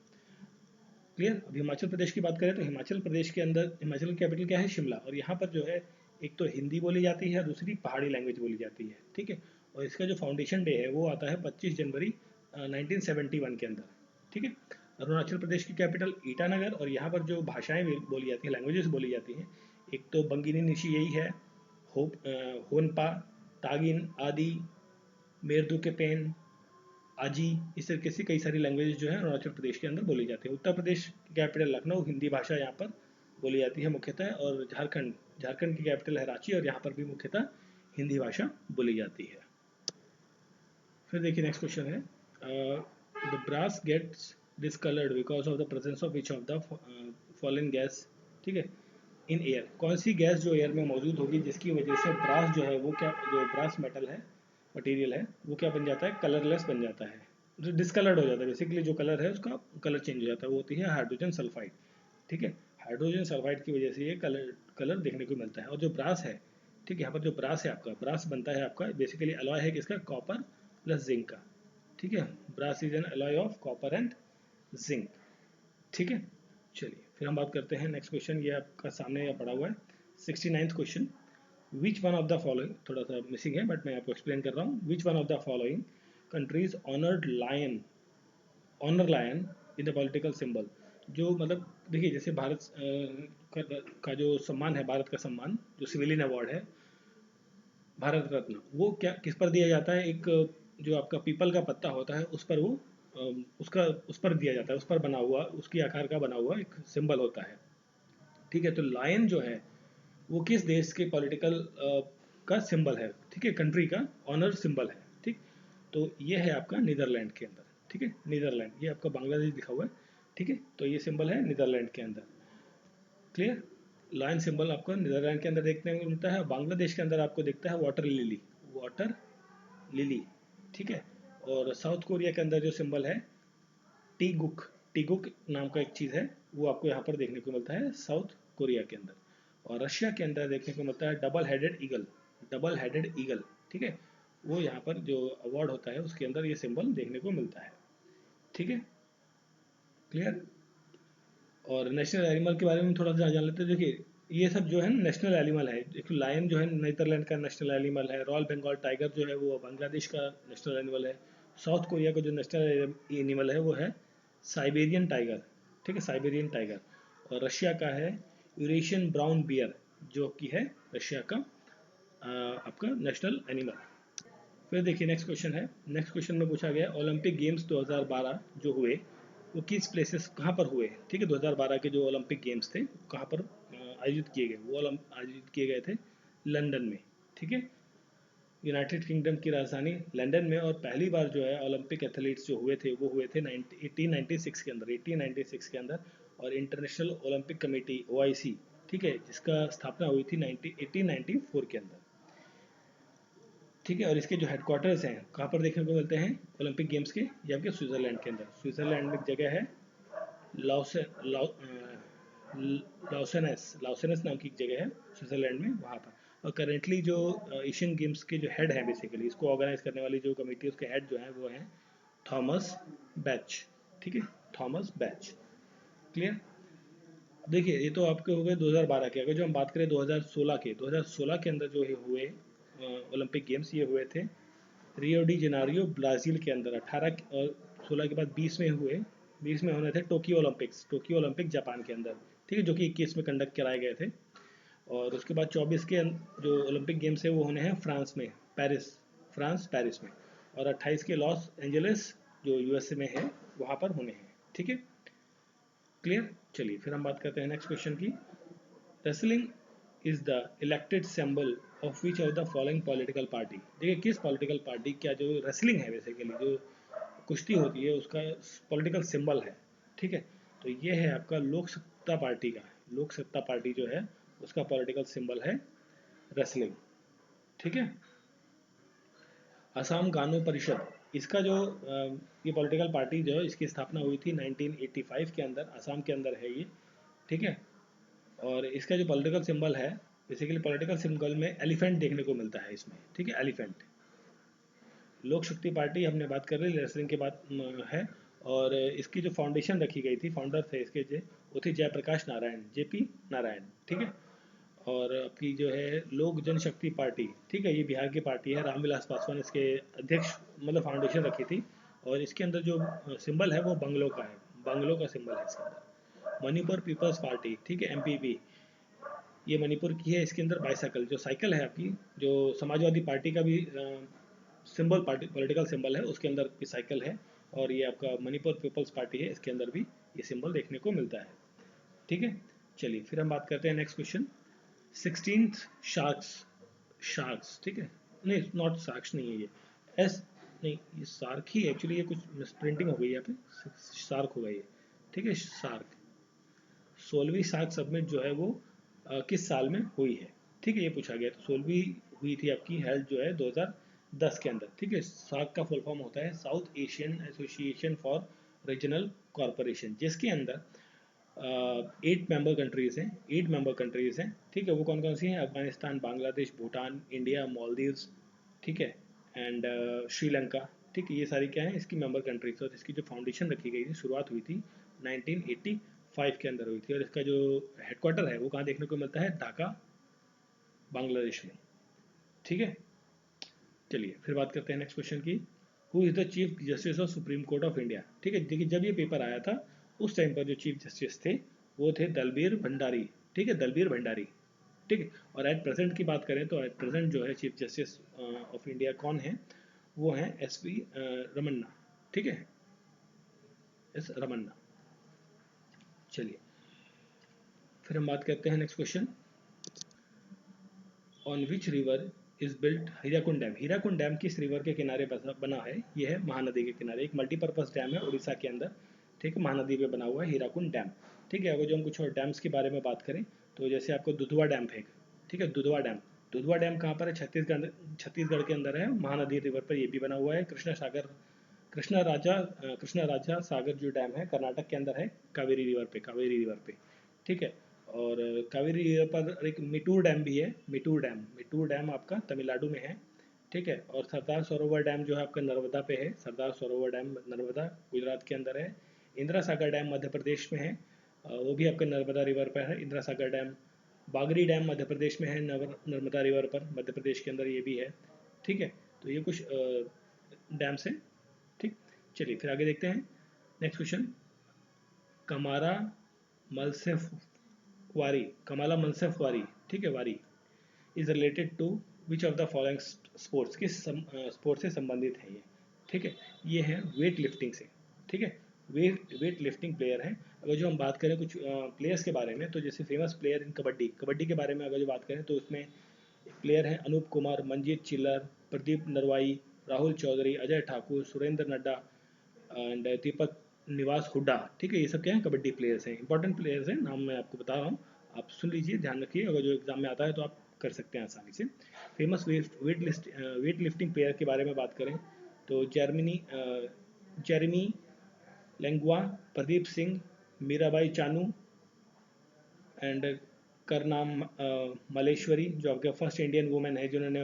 क्लियर। अब हिमाचल प्रदेश की बात करें तो हिमाचल प्रदेश के अंदर, हिमाचल की कैपिटल क्या है, शिमला, और यहाँ पर जो है एक तो हिंदी बोली जाती है, दूसरी पहाड़ी लैंग्वेज बोली जाती है। ठीक है, और इसका जो फाउंडेशन डे है वो आता है 25 जनवरी 1971 के अंदर। ठीक है, अरुणाचल प्रदेश की कैपिटल ईटानगर, और यहाँ पर जो भाषाएं बोली जाती हैं, लैंग्वेजेस बोली जाती हैं, एक तो बंगिनी निशी यही है, होनपा, तागिन, आदि, मेरदू के पेन, आजी, इस तरीके से कई सारी लैंग्वेजेस जो है अरुणाचल प्रदेश के अंदर बोली जाती है। उत्तर प्रदेश की कैपिटल लखनऊ, हिंदी भाषा यहाँ पर बोली जाती है मुख्यतः। और झारखंड, झारखंड की कैपिटल है रांची, और यहाँ पर भी मुख्यतः हिंदी भाषा बोली जाती है। फिर देखिए नेक्स्ट क्वेश्चन है, the brass gets discoloured because of the presence of which of the following gas, ठीक है, इन एयर। कौन सी गैस जो एयर में मौजूद होगी जिसकी वजह से ब्रास जो है वो क्या, जो ब्रास मेटल है, मटेरियल है, वो क्या बन जाता है, कलरलेस बन जाता है, जो डिसकलर्ड हो जाता है। बेसिकली जो कलर है उसका कलर चेंज हो जाता है, वो होती है हाइड्रोजन सल्फाइड। ठीक है, हाइड्रोजन सल्फाइड की वजह से ये कलर देखने को मिलता है। और जो ब्रास है, ठीक है, यहाँ पर जो ब्रास है आपका, ब्रास बनता है आपका बेसिकली अलॉय है किसका, कॉपर प्लस जिंक का। ठीक है, brass is an alloy of copper and zinc. ठीक है, चलिए फिर हम बात करते हैं नेक्स्ट क्वेश्चन, ये आपका सामने पड़ा हुआ है 69th question. Which one of the following, थोड़ा सा मिसिंग है बट मैं आपको एक्सप्लेन कर रहा हूँ। Which one of the following countries honoured lion, honour lion in the political symbol. जो मतलब देखिए जैसे भारत का जो सम्मान है, भारत का सम्मान जो सिविलियन अवार्ड है, भारत रत्न, वो क्या किस पर दिया जाता है, एक जो आपका पीपल का पत्ता होता है उस पर वो उसका उस पर दिया जाता है, उस पर बना हुआ, उसकी आकार का बना हुआ एक सिंबल होता है। ठीक है, तो लायन जो है वो किस देश के पॉलिटिकल का सिंबल है, ठीक है, कंट्री का ऑनर सिंबल है। ठीक, तो ये है आपका नीदरलैंड के अंदर। ठीक है, नीदरलैंड, ये आपका बांग्लादेश लिखा हुआ है। ठीक है, तो ये सिंबल है नीदरलैंड के अंदर, क्लियर। लायन सिंबल आपको नीदरलैंड के अंदर देखने को मिलता है। बांग्लादेश के अंदर आपको दिखता है वाटर लिली, वाटर लिली। ठीक है, और साउथ कोरिया के अंदर जो सिंबल है टीगुक, टीगुक नाम का एक चीज़ है, वो आपको यहाँ पर देखने को मिलता है साउथ कोरिया के अंदर। और रशिया के अंदर देखने को मिलता है double headed eagle, double headed eagle. ठीक है, वो यहाँ पर जो अवार्ड होता है उसके अंदर ये सिंबल देखने को मिलता है। ठीक है, क्लियर। और नेशनल एनिमल के बारे में थोड़ा सा जान लेते हैं। देखिए ये सब जो है नेशनल एनिमल है। देखिए लायन जो है नीदरलैंड का नेशनल एनिमल है, रॉयल बंगाल टाइगर जो है वो बांग्लादेश का नेशनल एनिमल है, साउथ कोरिया का जो नेशनल एनिमल है वो है साइबेरियन टाइगर, ठीक है, साइबेरियन टाइगर। और रशिया का है यूरेशियन ब्राउन बियर, जो कि है रशिया का आपका नेशनल एनिमल। फिर देखिए नेक्स्ट क्वेश्चन है। नेक्स्ट क्वेश्चन में पूछा गया ओलंपिक गेम्स 2012 जो हुए वो किस प्लेसेस कहाँ पर हुए, ठीक है। 2012 के जो ओलंपिक गेम्स थे कहाँ पर आयोजित किए गए, वो आयोजित किए गए थे लंदन में, ठीक है, यूनाइटेड किंगडम की राजधानी लंदन में। और पहली बार जो है ओलंपिक एथलीट्स जो हुए थे वो हुए थे 1896 के अंदर, 1896 के अंदर। और इंटरनेशनल ओलंपिक कमेटी OIC, ठीक है, जिसका स्थापना हुई थी 1894 के अंदर, ठीक है। और इसके जो हेडक्वार्टर्स हैं कहाँ पर देखने को मिलते हैं ओलंपिक गेम्स के, ये आपके स्विट्जरलैंड के अंदर। स्विट्जरलैंड में एक जगह है लाओसे लाओ लाओसेनेस, लाओसेनेस नाम की एक जगह है स्विट्जरलैंड में, वहाँ पर। और करेंटली जो एशियन गेम्स के जो हेड हैं, बेसिकली इसको ऑर्गेनाइज करने वाली जो कमेटी उसके हेड जो हैं वो हैं थॉमस बैच, ठीक है, थॉमस बैच। क्लियर। देखिए ये तो आपके हो गए 2012 के। अगर जो हम बात करें 2016 के, 2016 के अंदर जो हुए ओलंपिक गेम्स, ये हुए थे रियो डी जेनारियो ब्राज़ील के अंदर। 18 और 16 के बाद 20 में हुए, 20 में होने थे Tokyo Olympics, Tokyo Olympic Japan के अंदर, ठीक है, जो कि 21 में कंडक्ट कराए गए थे। और उसके बाद 24 के जो ओलंपिक गेम्स है वो होने हैं फ्रांस में, पेरिस, फ्रांस पेरिस में। और 28 के लॉस एंजलिस जो USA में है वहाँ पर होने हैं, ठीक है, क्लियर। चलिए फिर हम बात करते हैं नेक्स्ट क्वेश्चन की। Wrestling is the elected symbol of which of the following political party. देखिए किस पॉलिटिकल पार्टी का जो रेसलिंग है, बेसिकली जो कुश्ती होती है उसका पॉलिटिकल सिंबल है, ठीक है। तो ये है आपका लोक सत्ता पार्टी का, लोक सत्ता पार्टी जो है उसका पॉलिटिकल सिंबल है रेसलिंग, ठीक है। असम गानो परिषद, इसका जो ये पॉलिटिकल पार्टी जो है इसकी स्थापना हुई थी 1985 के अंदर, असम के अंदर है ये, ठीक है। और इसका जो पॉलिटिकल सिंबल है, बेसिकली पॉलिटिकल सिंबल में एलिफेंट देखने को मिलता है इसमें, ठीक है, एलिफेंट। लोक शक्ति पार्टी हमने बात कर ली, रेसलिंग के बाद है। और इसकी जो फाउंडेशन रखी गई थी, फाउंडर थे इसके वो थे जयप्रकाश नारायण, JP नारायण, ठीक है। और आपकी जो है लोक जनशक्ति पार्टी, ठीक है, ये बिहार की पार्टी है, रामविलास पासवान इसके अध्यक्ष, मतलब फाउंडेशन रखी थी। और इसके अंदर जो सिंबल है वो बंगलों का है, बंगलों का सिंबल है इसके अंदर। मणिपुर पीपल्स पार्टी, ठीक है, MPP, ये मणिपुर की है। इसके अंदर बाइसाइकिल, जो साइकिल है आपकी, जो समाजवादी पार्टी का भी सिंबल, पार्टी पॉलिटिकल सिंबल है, उसके अंदर भी साइकिल है। और ये आपका मणिपुर पीपल्स पार्टी है, इसके अंदर भी ये सिंबल देखने को मिलता है, ठीक है। चलिए फिर हम बात करते हैं next question. 16th sharks, sharks, ठीक है, नहीं नॉट शार्क्स नहीं है ये, एस नहीं, ये सार्क ही एक्चुअली, ये कुछ मिसप्रिंटिंग हो गई है यहाँ पे, शार्क होगा ये, ठीक है, शार्क। 16वीं शार्क समिट जो है वो किस साल में हुई है, ठीक है, ये पूछा गया। तो 16वीं हुई थी आपकी, हेल्ड जो है 2010 के अंदर, ठीक है। सार्क का फुल फॉर्म होता है south Asian association for regional corporation, जिसके अंदर 8 मेंबर कंट्रीज हैं, 8 मेंबर कंट्रीज हैं, ठीक है। वो कौन कौन सी हैं? अफगानिस्तान, बांग्लादेश, भूटान, इंडिया, मालदीव्स, ठीक है, एंड श्रीलंका, ठीक है। ये सारी क्या है इसकी मेंबर कंट्रीज। और इसकी जो फाउंडेशन रखी गई थी, शुरुआत हुई थी 1985 के अंदर हुई थी। और इसका जो हेडक्वार्टर है वो कहाँ देखने को मिलता है? ढाका, बांग्लादेश में, ठीक है। चलिए फिर बात करते हैं नेक्स्ट क्वेश्चन की। Who is the chief justice of supreme court of India, ठीक है। देखिए जब ये पेपर आया था उस टाइम पर जो चीफ जस्टिस थे वो थे दलबीर भंडारी, ठीक है, दलबीर भंडारी, ठीक है। और एट प्रेजेंट की बात करें तो एट प्रेजेंट जो है चीफ जस्टिस ऑफ इंडिया कौन है? वो हैं SV रमन्ना, ठीक है, रमन्ना। चलिए फिर हम बात करते हैं next question. On which river is built Hirakud dam, Hirakud dam किस रिवर के किनारे बना है? ये है महानदी के किनारे, एक मल्टीपर्पज डैम है उड़ीसा के अंदर, ठीक है, महानदी पे बना हुआ है हीराकुंड डैम, ठीक है। अगर जो हम कुछ और डैम्स के बारे में बात करें तो जैसे आपको दुधवा डैम है, ठीक है, दुधवा डैम, दुधवा डैम कहाँ पर है? छत्तीसगढ़, छत्तीसगढ़ के अंदर है, महानदी रिवर पर ये भी बना हुआ है। कृष्णा सागर, कृष्णा राजा सागर जो डैम है कर्नाटक के अंदर है, कावेरी रिवर पे, कावेरी रिवर पे, ठीक है। और कावेरी रिवर पर एक मिटूर डैम भी है, मिटूर डैम, मिटूर डैम आपका तमिलनाडु में है, ठीक है। और सरदार सरोवर डैम जो है आपका नर्मदा पे है, सरदार सरोवर डैम नर्मदा गुजरात के अंदर है। इंदिरा सागर डैम मध्य प्रदेश में है, वो भी आपका नर्मदा रिवर पर है, इंदिरा सागर डैम। बागरी डैम मध्य प्रदेश में है, नर्मदा रिवर पर, मध्य प्रदेश के अंदर ये भी है, ठीक है। तो ये कुछ डैम्स हैं चलिए फिर आगे देखते हैं नेक्स्ट क्वेश्चन। कमारा मलसेफ वारी, कमाला मलसेफ वारी, ठीक है, वारी is related to which of the following sports, किस स्पोर्ट्स से संबंधित है ये, ठीक है, ये है वेट लिफ्टिंग से, ठीक है, वेट लिफ्टिंग प्लेयर है। अगर जो हम बात करें कुछ प्लेयर्स के बारे में, तो जैसे famous player in kabaddi, kabaddi के बारे में अगर जो बात करें तो उसमें प्लेयर हैं अनूप कुमार, मंजीत चिल्लर, प्रदीप नरवाई, राहुल चौधरी, अजय ठाकुर, सुरेंद्र नड्डा एंड दीपक निवास हुड्डा, ठीक है, ये सब क्या है, कबड्डी प्लेयर्स हैं, इंपॉर्टेंट प्लेयर्स हैं, नाम मैं आपको बता रहा हूँ, आप सुन लीजिए, ध्यान रखिए, अगर जो एग्जाम में आता है तो आप कर सकते हैं आसानी से। फेमस वेट लिफ्टिंग प्लेयर के बारे में बात करें तो जेरेमी लेंगुआ, प्रदीप सिंह, मीराबाई चानू एंड करनाम मलेश्वरी, जो आपके फर्स्ट इंडियन वुमेन है जिन्होंने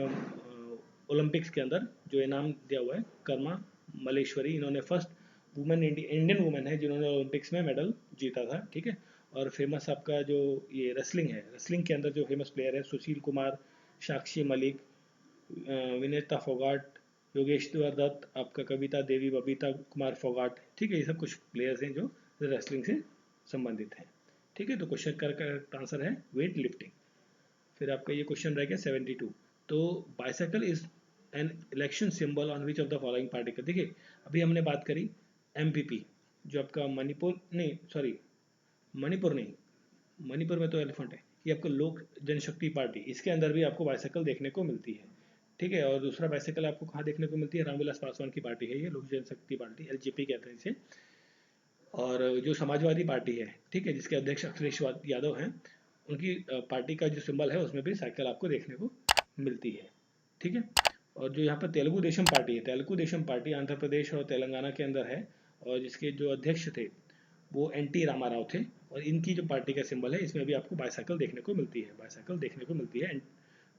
ओलंपिक्स के अंदर जो इनाम दिया हुआ है, कर्मा मलेश्वरी, इन्होंने फर्स्ट वुमेन इंडियन वुमेन है जिन्होंने ओलंपिक्स में मेडल जीता था, ठीक है। और फेमस आपका जो ये रेसलिंग है, रेसलिंग के अंदर जो फेमस प्लेयर है सुशील कुमार, साक्षी मलिक, विनेता फोगाट, योगेश्वर दत्त, आपका कविता देवी, बबीता कुमार फोगाट, ठीक है, ये सब कुछ प्लेयर्स हैं जो रेसलिंग से संबंधित हैं, ठीक है। तो क्वेश्चन का करेक्ट आंसर है वेट लिफ्टिंग। फिर आपका ये क्वेश्चन रह गया 72। तो bicycle is an election symbol on which of the following particle, देखिए अभी हमने बात करी एमपीपी, जो आपका मणिपुर नहीं, सॉरी मणिपुर नहीं, मणिपुर में तो एलिफेंट है, ये आपका लोक जनशक्ति पार्टी, इसके अंदर भी आपको बाइसाइकिल देखने को मिलती है, ठीक है। और दूसरा बाइसाइकिल आपको कहाँ देखने को मिलती है, रामविलास पासवान की पार्टी है ये, लोक जनशक्ति पार्टी, एलजेपी कहते हैं इसे। और जो समाजवादी पार्टी है, ठीक है, जिसके अध्यक्ष अखिलेश यादव हैं, उनकी पार्टी का जो सिंबल है उसमें भी साइकिल आपको देखने को मिलती है, ठीक है। और जो यहाँ पर तेलुगु देशम पार्टी है, तेलुगु देशम पार्टी आंध्र प्रदेश और तेलंगाना के अंदर है, और जिसके जो अध्यक्ष थे वो एनटी रामाराव थे, और इनकी जो पार्टी का सिंबल है इसमें भी आपको बाइसाइकिल देखने को मिलती है, बाइसाइकिल देखने को मिलती है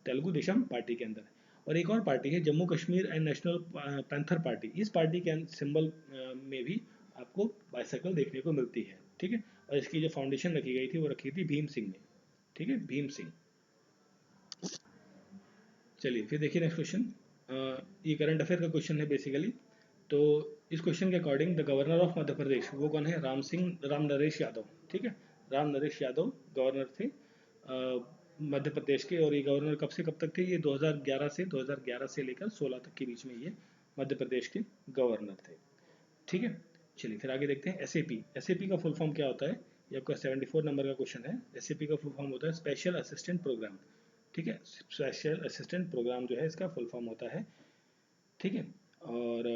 तेलुगु देशम पार्टी के अंदर। और एक और पार्टी है Jammu Kashmir and national panther party, इस पार्टी के सिंबल में भी आपको बाइसाइकिल देखने को मिलती है, ठीक है। और इसकी जो फाउंडेशन रखी गई थी वो रखी थी भीम सिंह ने, ठीक है, भीम सिंह। चलिए फिर देखिए नेक्स्ट क्वेश्चन, ये करंट अफेयर का क्वेश्चन है बेसिकली। तो इस क्वेश्चन के according the governor of Madhya Pradesh वो कौन है, राम नरेश यादव, ठीक है, राम नरेश यादव गवर्नर थे मध्य प्रदेश के। और ये गवर्नर कब से कब तक थे, ये 2011 से लेकर 16 तक के बीच में ये मध्य प्रदेश के गवर्नर थे, ठीक है। चलिए फिर आगे देखते हैं एसएपी, एसएपी का फुल फॉर्म क्या होता है, ये आपका 74 नंबर का क्वेश्चन है। एसएपी का फुल फॉर्म होता है स्पेशल असिस्टेंट प्रोग्राम, ठीक है, स्पेशल असिस्टेंट प्रोग्राम जो है इसका फुल फॉर्म होता है, ठीक है। और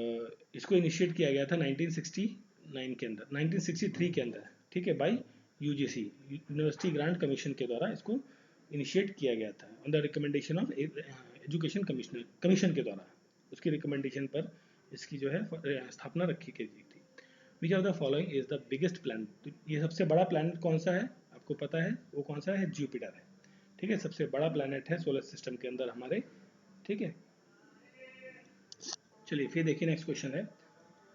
इसको इनिशिएट किया गया था 1969 के अंदर, 1963 के अंदर, ठीक है, bye UGC, university grant commission के द्वारा इसको इनिशिएट किया गया था, on the recommendation of education commission के द्वारा, उसकी रिकमेंडेशन पर इसकी जो है स्थापना रखी गई थी। विच of the following is the biggest planet, तो ये सबसे बड़ा प्लैनेट कौन सा है आपको पता है, वो कौन सा है, जुपिटर है, ठीक है, सबसे बड़ा प्लैनेट है सोलर सिस्टम के अंदर हमारे, ठीक है। चलिए फिर देखिए नेक्स्ट क्वेश्चन है,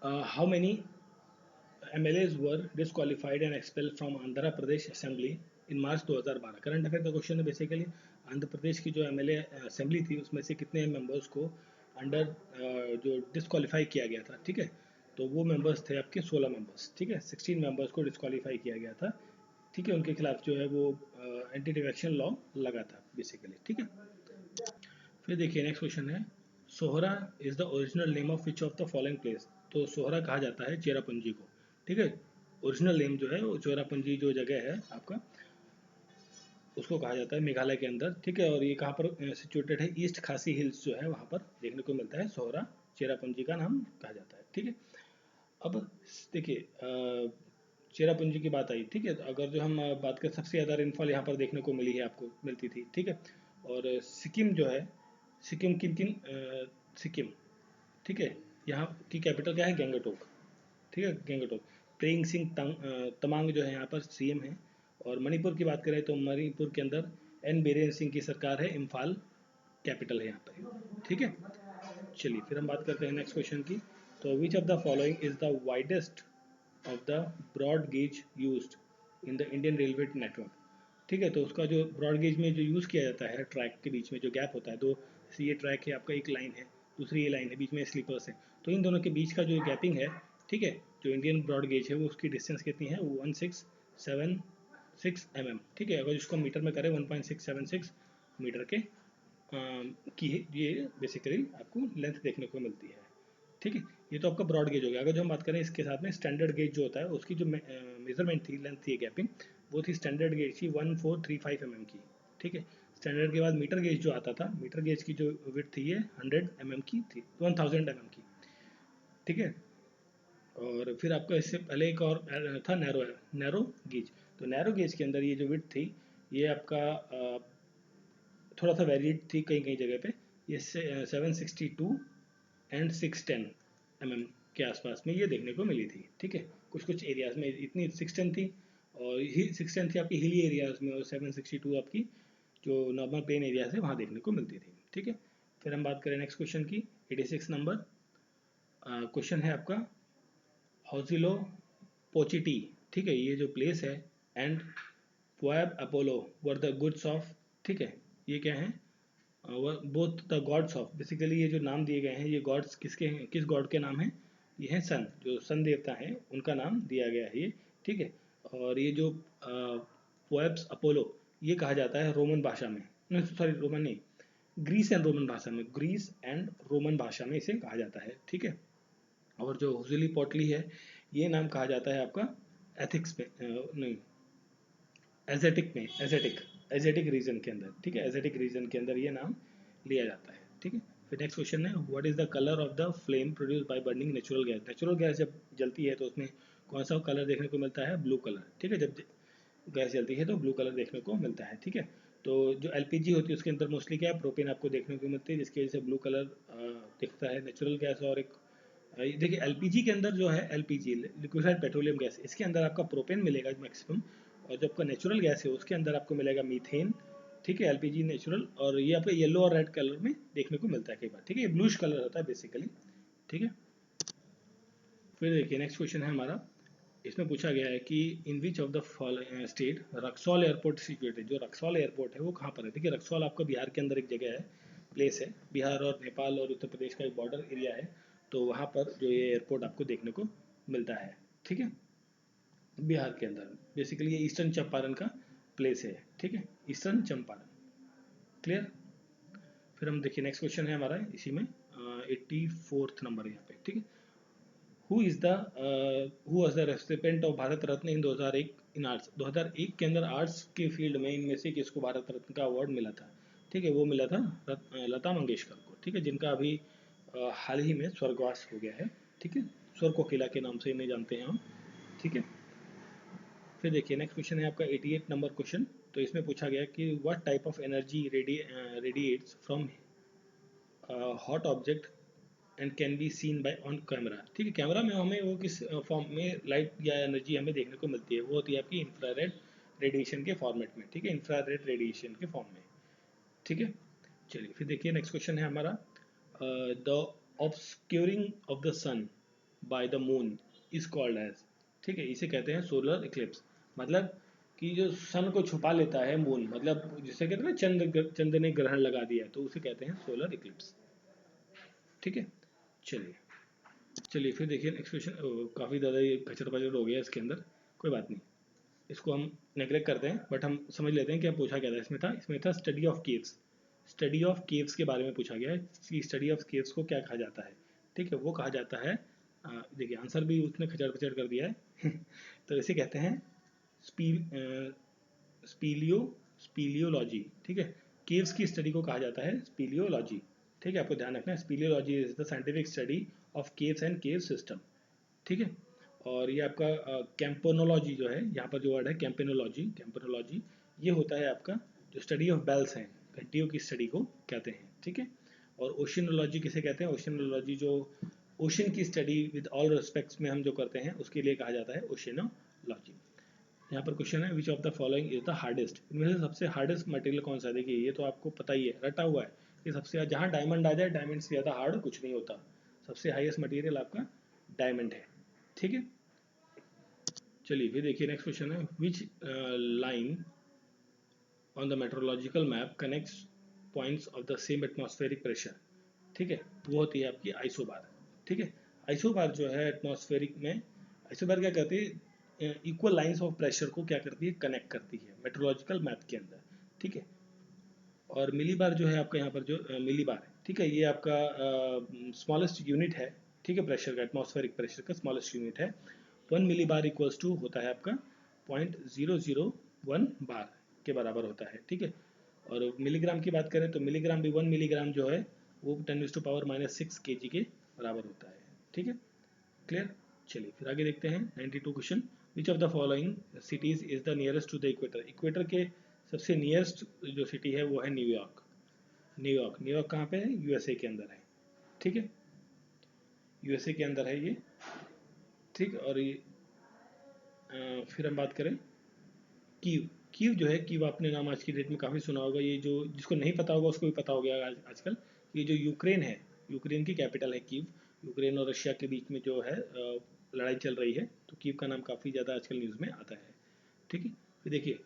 how many MLAs were disqualified and expel from Andhra Pradesh assembly in March 2012, current affair का क्वेश्चन है बेसिकली। आंध्र प्रदेश की जो एमएलए असेंबली थी उसमें से कितने मेंबर्स को अंडर जो डिस्क्वालीफाई किया गया था, ठीक है, तो वो मेंबर्स थे आपके 16 मेंबर्स, ठीक है, 16 मेंबर्स को डिस्क्वालीफाई किया गया था, ठीक है, उनके खिलाफ जो है वो एंटी डिफेक्शन लॉ लगा था बेसिकली, ठीक है। फिर देखिए नेक्स्ट क्वेश्चन है, Sohra is the original name of which of the following place, तो सोहरा कहा जाता है चेरापूंजी को, ठीक है, ओरिजिनल नेम जो है वो चेरापूंजी जो जगह है आपका उसको कहा जाता है मेघालय के अंदर, ठीक है। और ये कहाँ पर सिचुएटेड है, ईस्ट खासी हिल्स जो है वहाँ पर देखने को मिलता है, सोहरा चेरापूंजी का नाम कहा जाता है, ठीक है। अब देखिए चेरापूंजी की बात आई, ठीक है, तो अगर जो हम बात करें सबसे ज़्यादा रेनफॉल यहाँ पर देखने को मिली है, आपको मिलती थी, ठीक है। और सिक्किम जो है, सिक्किम सिक्किम, ठीक है, यहाँ की कैपिटल क्या है, गंगटोक, ठीक है, गंगटोक। प्रेम सिंह तमांग जो है यहाँ पर सीएम है। और मणिपुर की बात करें तो मणिपुर के अंदर एन बीरेन सिंह की सरकार है, इम्फाल कैपिटल है यहाँ पर, ठीक है। चलिए फिर हम बात करते हैं नेक्स्ट क्वेश्चन की। तो which of the following is the widest of the broad gauge used in the Indian railway network, ठीक है। तो उसका जो ब्रॉड गेज में जो यूज़ किया जाता है ट्रैक के बीच में जो गैप होता है, दो, ये ट्रैक है आपका, एक लाइन है, दूसरी ये लाइन है, बीच में स्लीपर्स है, तो इन दोनों के बीच का जो गैपिंग है ठीक है। जो इंडियन ब्रॉड गेज है वो उसकी डिस्टेंस कितनी है, वो 1676 mm, ठीक है। अगर इसको मीटर में करें 1.676 मीटर के की ये बेसिकली आपको लेंथ देखने को मिलती है, ठीक है। ये तो आपका ब्रॉड गेज हो गया। अगर जो हम बात करें इसके साथ में स्टैंडर्ड गेज जो होता है, उसकी जो मेजरमेंट थी, लेंथ थी, गैपिंग, वो थी स्टैंडर्ड गेज की 1435 mm की, ठीक है। स्टैंडर्ड के बाद मीटर गेज जो आता था, मीटर गेज की जो विड्थ थी ये 100 mm की थी, 1000 mm की, ठीक है। और फिर आपका इससे पहले एक और था नैरो गेज। तो नैरो गेज के अंदर ये जो विड्थ थी ये आपका थोड़ा सा वेरिएट थी कई कई जगह पे। ये 762 एंड 610 mm के आसपास में ये देखने को मिली थी, ठीक है। कुछ कुछ एरियाज में इतनी 610 थी, और ही 610 थी आपकी हिली एरियाज में, और 762 आपकी जो नॉर्मल प्लेन एरियाज है वहाँ देखने को मिलती थी, ठीक है। फिर हम बात करें नेक्स्ट क्वेश्चन की, 86 नंबर क्वेश्चन है आपका, हॉजिलो पोचिटी, ठीक है, ये जो प्लेस है, and Phoebe Apollo were the gods of, ठीक है, ये क्या है, both the gods of, basically ये जो नाम दिए गए हैं ये गॉड्स किसके हैं, किस गॉड के नाम हैं, ये हैं सन, जो सन देवता हैं उनका नाम दिया गया है ये, ठीक है। और ये जो पोएब्स अपोलो, ये कहा जाता है रोमन भाषा में, सॉरी रोमन नहीं, ग्रीस एंड रोमन भाषा में, ग्रीस एंड रोमन भाषा में इसे कहा जाता है, ठीक है। और जो हुजली पोटली है ये नाम कहा जाता है आपका एथिक्स में, नहीं, एजेटिक में, एजेटिक रीजन के अंदर, ठीक है, एजेटिक रीजन के अंदर ये नाम लिया जाता है, ठीक है। फिर नेक्स्ट क्वेश्चन है, what is the colour of the flame produce by burning natural gas. Natural gas जब जलती है तो उसमें कौन सा कलर देखने को मिलता है, ब्लू कलर, ठीक है। जब गैस जलती है तो ब्लू कलर देखने को मिलता है, ठीक है। तो जो एलपीजी होती है उसके अंदर मोस्टली क्या है, प्रोपेन आपको देखने को मिलती है, जिसकी वजह से ब्लू कलर दिखता है। नेचुरल गैस और एक देखिए एलपीजी के अंदर जो है, एलपीजी लिक्विफाइड पेट्रोलियम गैस, इसके अंदर आपका प्रोपेन मिलेगा मैक्सिमम, और जो आपका नेचुरल गैस है उसके अंदर आपको मिलेगा मीथेन, ठीक है, एलपीजी नेचुरल, और ये आपको येलो और रेड कलर में देखने को मिलता है कई बार, ठीक है, ये ब्लूइश कलर होता है बेसिकली, ठीक है। फिर देखिए नेक्स्ट क्वेश्चन है हमारा, इसमें पूछा गया है कि in which of the state Raxaul airport situated. जो रक्सौल एयरपोर्ट है वो कहाँ पर है, देखिए रक्सौल आपका बिहार के अंदर एक जगह है, प्लेस है, बिहार और नेपाल और उत्तर प्रदेश का एक बॉर्डर एरिया है, तो वहाँ पर जो ये एयरपोर्ट आपको देखने को मिलता है, ठीक है, बिहार के अंदर। बेसिकली ये ईस्टर्न चंपारण का प्लेस है, ठीक है, ईस्टर्न चंपारण, क्लियर। फिर हम देखिए नेक्स्ट क्वेश्चन है हमारा इसी में 84th नंबर यहाँ पे, ठीक है। Who was the recipient of Bharat Ratna in 2001 in arts. 2001 के अंदर आर्ट्स के फील्ड में इनमें से किसको भारत रत्न का अवार्ड मिला था, ठीक है, वो मिला था लता मंगेशकर को, ठीक है, जिनका अभी हाल ही में स्वर्गवास हो गया है, ठीक है, स्वर कोकिला के नाम से इन्हें जानते हैं हम, ठीक है। फिर देखिए नेक्स्ट क्वेश्चन है आपका 88 नंबर क्वेश्चन। तो इसमें पूछा गया कि what type of energy radiates from hot object and can be seen by on camera, ठीक है। कैमरा में हमें वो किस फॉर्म में लाइट या एनर्जी हमें देखने को मिलती है, वो होती है आपकी इंफ्रारेड रेडिएशन के फॉर्मेट में, ठीक है, इंफ्रारेड रेडिएशन के फॉर्म में, ठीक है। चलिए फिर देखिए नेक्स्ट क्वेश्चन है हमारा, the obscuring of the sun by the moon is called as, ठीक है, इसे कहते हैं सोलर इक्लिप्स। मतलब कि जो सन को छुपा लेता है मून, मतलब जिसे कहते हैं ना चंद्र ने ग्रहण लगा दिया, तो उसे कहते हैं सोलर इक्लिप्स, ठीक है। चलिए चलिए फिर देखिए नेक्स्ट क्वेश्चन, काफ़ी ज़्यादा ये खचर पचर हो गया इसके अंदर, कोई बात नहीं, इसको हम नेग्लेक्ट करते हैं, बट हम समझ लेते हैं क्या पूछा गया था। इसमें था study of caves, study of caves के बारे में पूछा गया है कि स्टडी ऑफ केव्स को क्या कहा जाता है, ठीक है, वो कहा जाता है, देखिए आंसर भी उसने खचर पचर कर दिया है तो इसे कहते हैं स्पीलियो स्पीलियोलॉजी, ठीक है, केव्स की स्टडी को कहा जाता है स्पीलियोलॉजी, ठीक है, आपको ध्यान रखना है, speleology is the scientific study of caves and cave system, ठीक है। और ये आपका कैंपेनोलॉजी जो है, यहाँ पर जो वर्ड है कैंपेनोलॉजी ये होता है आपका जो स्टडी ऑफ बेल्स हैं, घंटियों की स्टडी को कहते हैं, ठीक है। और ओशियनोलॉजी किसे कहते हैं, ओशियनोलॉजी जो ओशन की स्टडी विद ऑल रिस्पेक्ट्स में हम जो करते हैं उसके लिए कहा जाता है ओशियनोलॉजी। यहाँ पर क्वेश्चन है विच of the following is the hardest, इनमें से सबसे हार्डेस्ट मटेरियल कौन सा है। देखिए ये तो आपको पता ही है, रटा हुआ है, ये सबसे जहाँ डायमंड आ जाए, डायमंड से ज़्यादा हार्ड कुछ नहीं होता, सबसे हाईएस्ट मटेरियल आपका डायमंड है, ठीक है। चलिए फिर देखिए नेक्स्ट क्वेश्चन है, which line on the metrological map connects points of the same atmospheric pressure, ठीक है, वो होती है आपकी आइसोबार, ठीक है। आइसोबार जो है एटमॉस्फेरिक में, आइसोबार क्या करती है, इक्वल लाइंस ऑफ प्रेशर को क्या करती है, कनेक्ट करती है मेट्रोलॉजिकल मैप के अंदर, ठीक है। और मिली बार जो है आपका यहाँ पर जो मिली बार है, ठीक है, ये आपका स्मॉलेस्ट यूनिट है, ठीक है, प्रेशर का, एटमॉस्फेरिक प्रेशर का स्मॉलेस्ट यूनिट है। 1 मिली बार इक्वल्स टू होता है आपका 0.001 बार के बराबर होता है, ठीक है। और मिलीग्राम की बात करें तो मिलीग्राम भी 1 मिलीग्राम जो है वो 10⁻⁻⁶ kg के बराबर होता है, ठीक है, क्लियर। चलिए फिर आगे देखते हैं 92 question. Which of the following cities is the nearest to the equator, equator के सबसे नियरेस्ट जो सिटी है वो है न्यूयॉर्क। न्यूयॉर्क, न्यूयॉर्क कहाँ पे है, यूएसए के अंदर है, ठीक है, यूएसए के अंदर है ये, ठीक। और ये फिर हम बात करें कीव, कीव जो है, कीव आपने नाम आज की डेट में काफ़ी सुना होगा, ये जो जिसको नहीं पता होगा उसको भी पता हो गया आजकल। ये जो यूक्रेन है, यूक्रेन की कैपिटल है कीव। यूक्रेन और रशिया के बीच में जो है लड़ाई चल रही है, तो कीव का नाम काफ़ी ज़्यादा आजकल न्यूज़ में आता है, ठीक है। फिर देखिए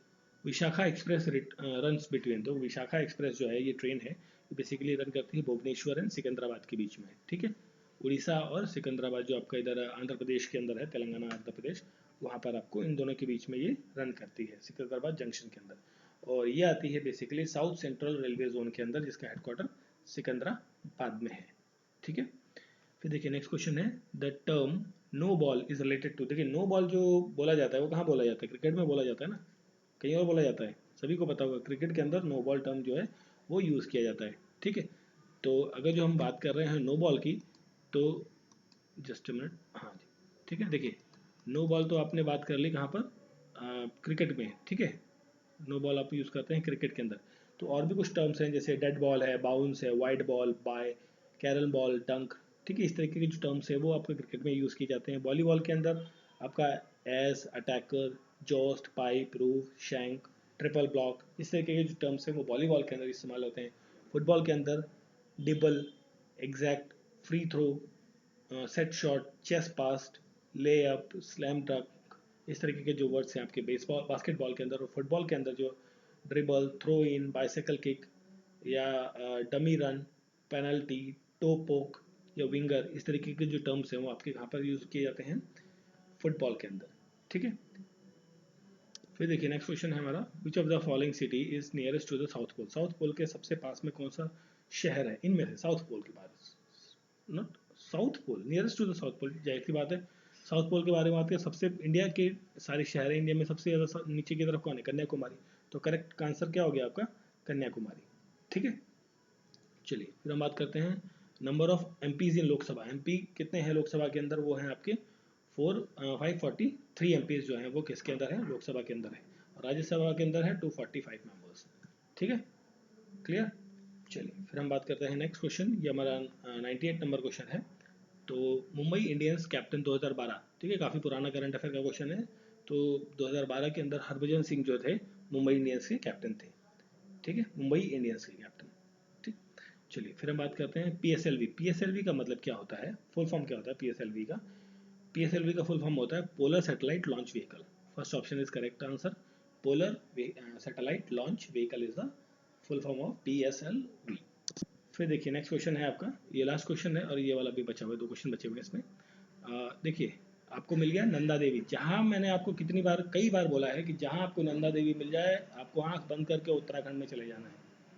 विशाखा एक्सप्रेस रन्स बिटवीन, तो विशाखा एक्सप्रेस जो है ये ट्रेन है, ये बेसिकली रन करती है भुवनेश्वर एंड सिकंदराबाद के बीच में, ठीक है। उड़ीसा और सिकंदराबाद जो आपका इधर आंध्र प्रदेश के अंदर है, तेलंगाना आंध्र प्रदेश, वहाँ पर आपको इन दोनों के बीच में ये रन करती है सिकंदराबाद जंक्शन के अंदर। और ये आती है basically south central railway zone के अंदर, जिसका हेडक्वार्टर सिकंदराबाद में है, ठीक है। फिर देखिए नेक्स्ट क्वेश्चन है, the term no ball is related to, देखिए नो बॉल जो बोला जाता है वो कहाँ बोला जाता है, क्रिकेट में बोला जाता है ना, कहीं और बोला जाता है, सभी को पता होगा क्रिकेट के अंदर नो बॉल टर्म जो है वो यूज़ किया जाता है, ठीक है। तो अगर जो हम बात कर रहे हैं नो बॉल की, तो जस्ट मिनट, हाँ जी, ठीक है। देखिए नो बॉल तो आपने बात कर ली कहाँ पर, क्रिकेट में, ठीक है, नो बॉल आप यूज़ करते हैं क्रिकेट के अंदर। तो और भी कुछ टर्म्स हैं, जैसे डेड बॉल है, बाउंस है, wide ball, bye, carrom ball, dunk, ठीक है, इस तरीके के जो टर्म्स है वो आपके क्रिकेट में यूज़ किए जाते हैं। वॉलीबॉल के अंदर आपका S, attacker, Jost, pipe, roof, shank, triple block, इस तरीके के जो टर्म्स हैं वो वॉलीबॉल के अंदर इस्तेमाल होते हैं। फुटबॉल के अंदर dribble, exact, free throw, set shot, chest pass, lay up, slam dunk, इस तरीके के जो वर्ड्स हैं आपके बेसबॉल, बास्केटबॉल के अंदर। और फुटबॉल के अंदर जो dribble, throw in, bicycle kick या dummy run, penalty, toe poke या विंगर, इस तरीके के जो टर्म्स हैं वो आपके यहाँ पर यूज़ किए जाते हैं फुटबॉल के अंदर, ठीक है। फिर देखिए नेक्स्ट क्वेश्चन है हमारा, which of the following city is nearest to the south pole, south pole के सबसे पास में कौन सा शहर है इनमें से, साउथ पोल के पास, not south pole, nearest to the south pole, जाहिर सी बात है साउथ पोल के बारे में बात करें, सबसे इंडिया के सारे शहर हैं, इंडिया में सबसे ज़्यादा नीचे की तरफ कौन है, कन्याकुमारी। तो करेक्ट आंसर क्या हो गया आपका, कन्याकुमारी, ठीक है। चलिए फिर हम बात करते हैं number of MPs in Lok Sabha, MP कितने हैं लोकसभा के अंदर, वो हैं आपके 543 एमपीज जो हैं वो किसके अंदर है, लोकसभा के अंदर है। और राज्यसभा के अंदर है 245 मेंबर्स, ठीक है, क्लियर। चलिए फिर हम बात करते हैं नेक्स्ट क्वेश्चन, ये हमारा 98 नंबर क्वेश्चन है। तो मुंबई इंडियंस कैप्टन 2012, ठीक है, काफ़ी पुराना करंट अफेयर का क्वेश्चन है। तो 2012 के अंदर हरभजन सिंह जो थे मुंबई इंडियंस के कैप्टन थे, ठीक है, मुंबई इंडियंस के कैप्टन, ठीक। चलिए फिर हम बात करते हैं पीएसएलवी, पीएसएलवी का मतलब क्या होता है, फुल फॉर्म क्या होता है पीएसएलवी का, पीएसएलवी का फुल फॉर्म होता है polar satellite launch vehicle, first option is correct answer, polar satellite launch vehicle is the full form of PSLV. फिर देखिए नेक्स्ट क्वेश्चन है आपका, ये लास्ट क्वेश्चन है और ये वाला भी बचा हुआ है, 2 क्वेश्चन बचे हुए हैं इसमें। देखिए आपको मिल गया नंदा देवी, जहाँ मैंने आपको कितनी बार, कई बार बोला है कि जहाँ आपको नंदा देवी मिल जाए आपको आंख बंद करके उत्तराखंड में चले जाना है,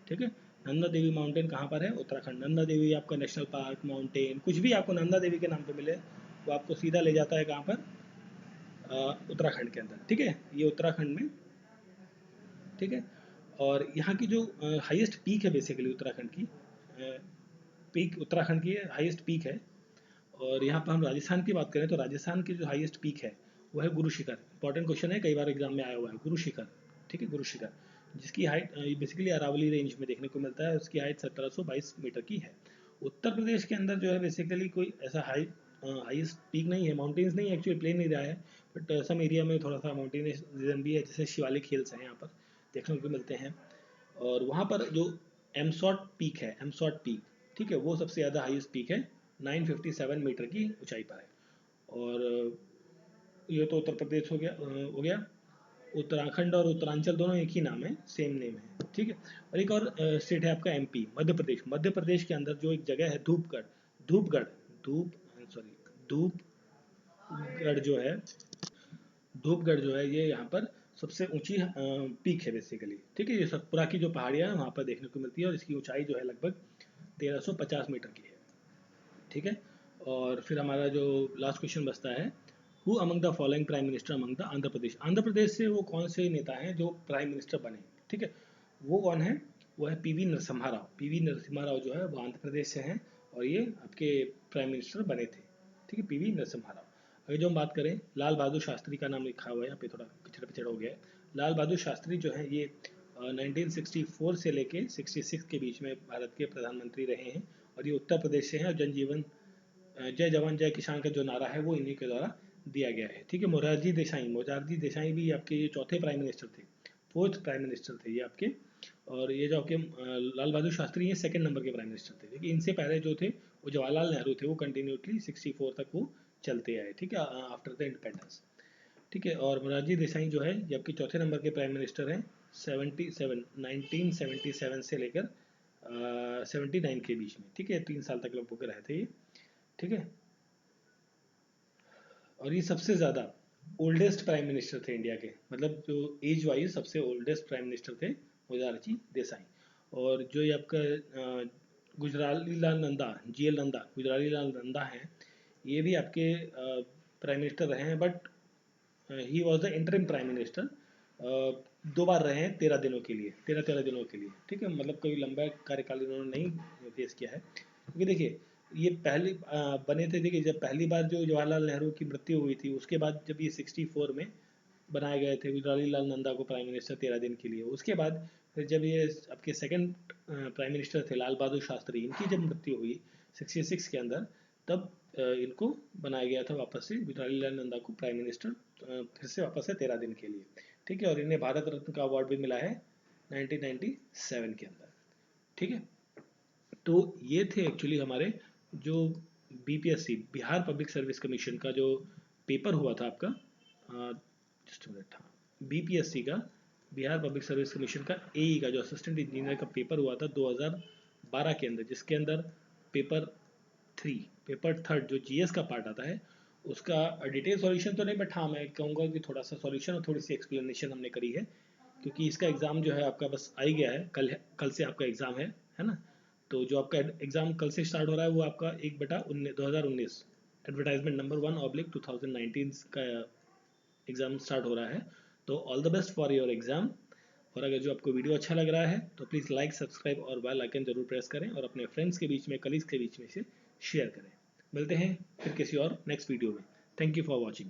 ठीक है। नंदा देवी माउंटेन कहाँ पर है, उत्तराखंड। नंदा देवी आपका नेशनल पार्क, माउंटेन, कुछ भी आपको नंदा देवी के नाम पे मिले वो आपको सीधा ले जाता है कहाँ पर, उत्तराखंड के अंदर, ठीक है, ये उत्तराखंड में, ठीक है। और यहाँ की जो हाईएस्ट पीक है बेसिकली उत्तराखंड की, पीक उत्तराखंड की हाईएस्ट पीक है। और यहाँ पर हम राजस्थान की बात करें तो राजस्थान की जो हाईएस्ट पीक है वो है गुरु शिखर, इंपॉर्टेंट क्वेश्चन है, कई बार एग्जाम में आया हुआ है, गुरु शिखर, ठीक है, गुरु शिखर, जिसकी हाइट बेसिकली अरावली रेंज में देखने को मिलता है, उसकी हाइट 1722 मीटर की है। उत्तर प्रदेश के अंदर जो है बेसिकली कोई ऐसा हाईएस्ट पीक नहीं है, माउंटेन्स नहीं है, एक्चुअली प्लेन नहीं रहा है, बट सम एरिया में थोड़ा सा माउंटेनियस रीजन भी है, जैसे शिवालिक हिल्स हैं यहाँ पर देखने को मिलते हैं। और वहाँ पर जो एमसॉट पीक है, एमसॉट पीक, ठीक है, वो सबसे ज़्यादा हाईएस्ट पीक है, 957 मीटर की ऊंचाई पर है। और ये तो उत्तर प्रदेश हो गया। उत्तराखंड और उत्तरांचल दोनों एक ही नाम है, सेम नेम है, ठीक है। और एक और स्टेट है आपका एमपी, मध्य प्रदेश, मध्य प्रदेश के अंदर जो एक जगह है धूपगढ़, धूपगढ़, धूप सॉरी धूपगढ़ जो है, धूपगढ़ जो है ये यहाँ पर सबसे ऊंची पीक है बेसिकली, ठीक है। ये सतपुरा की जो पहाड़ियाँ हैं वहाँ पर देखने को मिलती है और इसकी ऊंचाई जो है लगभग 1350 मीटर की है, ठीक है। और फिर हमारा जो लास्ट क्वेश्चन बचता है, who among the following prime minister among the Andhra Pradesh, Andhra Pradesh से वो कौन से नेता हैं जो प्राइम मिनिस्टर बने, ठीक है। वो कौन है, वो है पीवी नरसिम्हा राव। पीवी नरसिम्हा राव जो है वो आंध्र प्रदेश से हैं और ये आपके प्राइम मिनिस्टर बने थे, ठीक है, पीवी नरसिम्हा राव। अगर जो हम बात करें, लाल बहादुर शास्त्री का नाम लिखा हुआ है यहाँ पे, थोड़ा पिछड़ पिछड़ हो गया है। लाल बहादुर शास्त्री जो है ये 1964 से लेके 66 के बीच में भारत के प्रधानमंत्री रहे हैं और ये उत्तर प्रदेश से हैं। और जनजीवन जय जवान जय किसान का जो नारा है वो इन्हीं के द्वारा दिया गया है, ठीक है। मोरारजी देसाई भी आपके ये चौथे प्राइम मिनिस्टर थे, फोर्थ प्राइम मिनिस्टर थे ये आपके। और ये जो आपके लाल बहादुर शास्त्री ये सेकंड नंबर के प्राइम मिनिस्टर थे, ठीक है। इनसे पहले जो थे वो जवाहरलाल नेहरू थे, वो कंटिन्यूसली 64 तक वो चलते आए, ठीक है, आफ्टर द इंडिपेंडेंस, ठीक है। और मोरारजी देसाई जो है ये आपके चौथे नंबर के प्राइम मिनिस्टर हैं, 1977 से लेकर 79 के बीच में, ठीक है, 3 साल तक लगभग रहे थे ये, ठीक है। और ये सबसे ज़्यादा ओल्डेस्ट प्राइम मिनिस्टर थे इंडिया के, मतलब जो एज वाइज सबसे ओल्डेस्ट प्राइम मिनिस्टर थे मोरारजी देसाई। और जो ये आपका गुजराली लाल नंदा, GL नंदा, गुजराली लाल नंदा हैं, ये भी आपके प्राइम मिनिस्टर रहे हैं, but he was the interim prime minister. 2 बार रहे हैं 13 दिनों के लिए, 13 दिनों के लिए, ठीक है। मतलब कोई लंबा कार्यकाल इन्होंने नहीं फेस किया है, क्योंकि देखिए ये पहली बने थे, देखिए जब पहली बार जो जवाहरलाल नेहरू की मृत्यु हुई थी उसके बाद जब ये 64 में बनाए गए थे गुजराली लाल नंदा को प्राइम मिनिस्टर 13 दिन के लिए, उसके बाद फिर जब ये आपके सेकंड प्राइम मिनिस्टर थे लाल बहादुर शास्त्री, इनकी जब मृत्यु हुई 66 के अंदर, तब इनको बनाया गया था वापस से गुजराली लाल नंदा को प्राइम मिनिस्टर, फिर से वापस से 13 दिन के लिए, ठीक है। और इन्हें भारत रत्न का अवार्ड भी मिला है 1997 के अंदर, ठीक है। तो ये थे एक्चुअली हमारे जो BPSC Bihar public service commission का जो पेपर हुआ था आपका, जस्ट मिनट, हाँ, BPSC का बिहार पब्लिक सर्विस कमीशन का AE का जो असिस्टेंट इंजीनियर का पेपर हुआ था 2012 के अंदर, जिसके अंदर पेपर थर्ड जो GS का पार्ट आता है उसका डिटेल सॉल्यूशन तो नहीं, बट हाँ मैं कहूँगा कि थोड़ा सा सॉल्यूशन और थोड़ी सी एक्सप्लेनेशन हमने करी है, क्योंकि इसका एग्ज़ाम जो है आपका बस आ ही गया है, कल से आपका एग्ज़ाम है ना। तो जो आपका एग्ज़ाम कल से स्टार्ट हो रहा है वो आपका 1/2019 एडवर्टाइजमेंट नंबर 1/2019 का एग्ज़ाम स्टार्ट हो रहा है। तो all the best for your exam. और अगर जो आपको वीडियो अच्छा लग रहा है तो प्लीज़ लाइक, सब्सक्राइब और बेल आइकन जरूर प्रेस करें और अपने फ्रेंड्स के बीच में, कलीग्स के बीच में से शेयर करें। मिलते हैं फिर किसी और नेक्स्ट वीडियो में। Thank you for watching.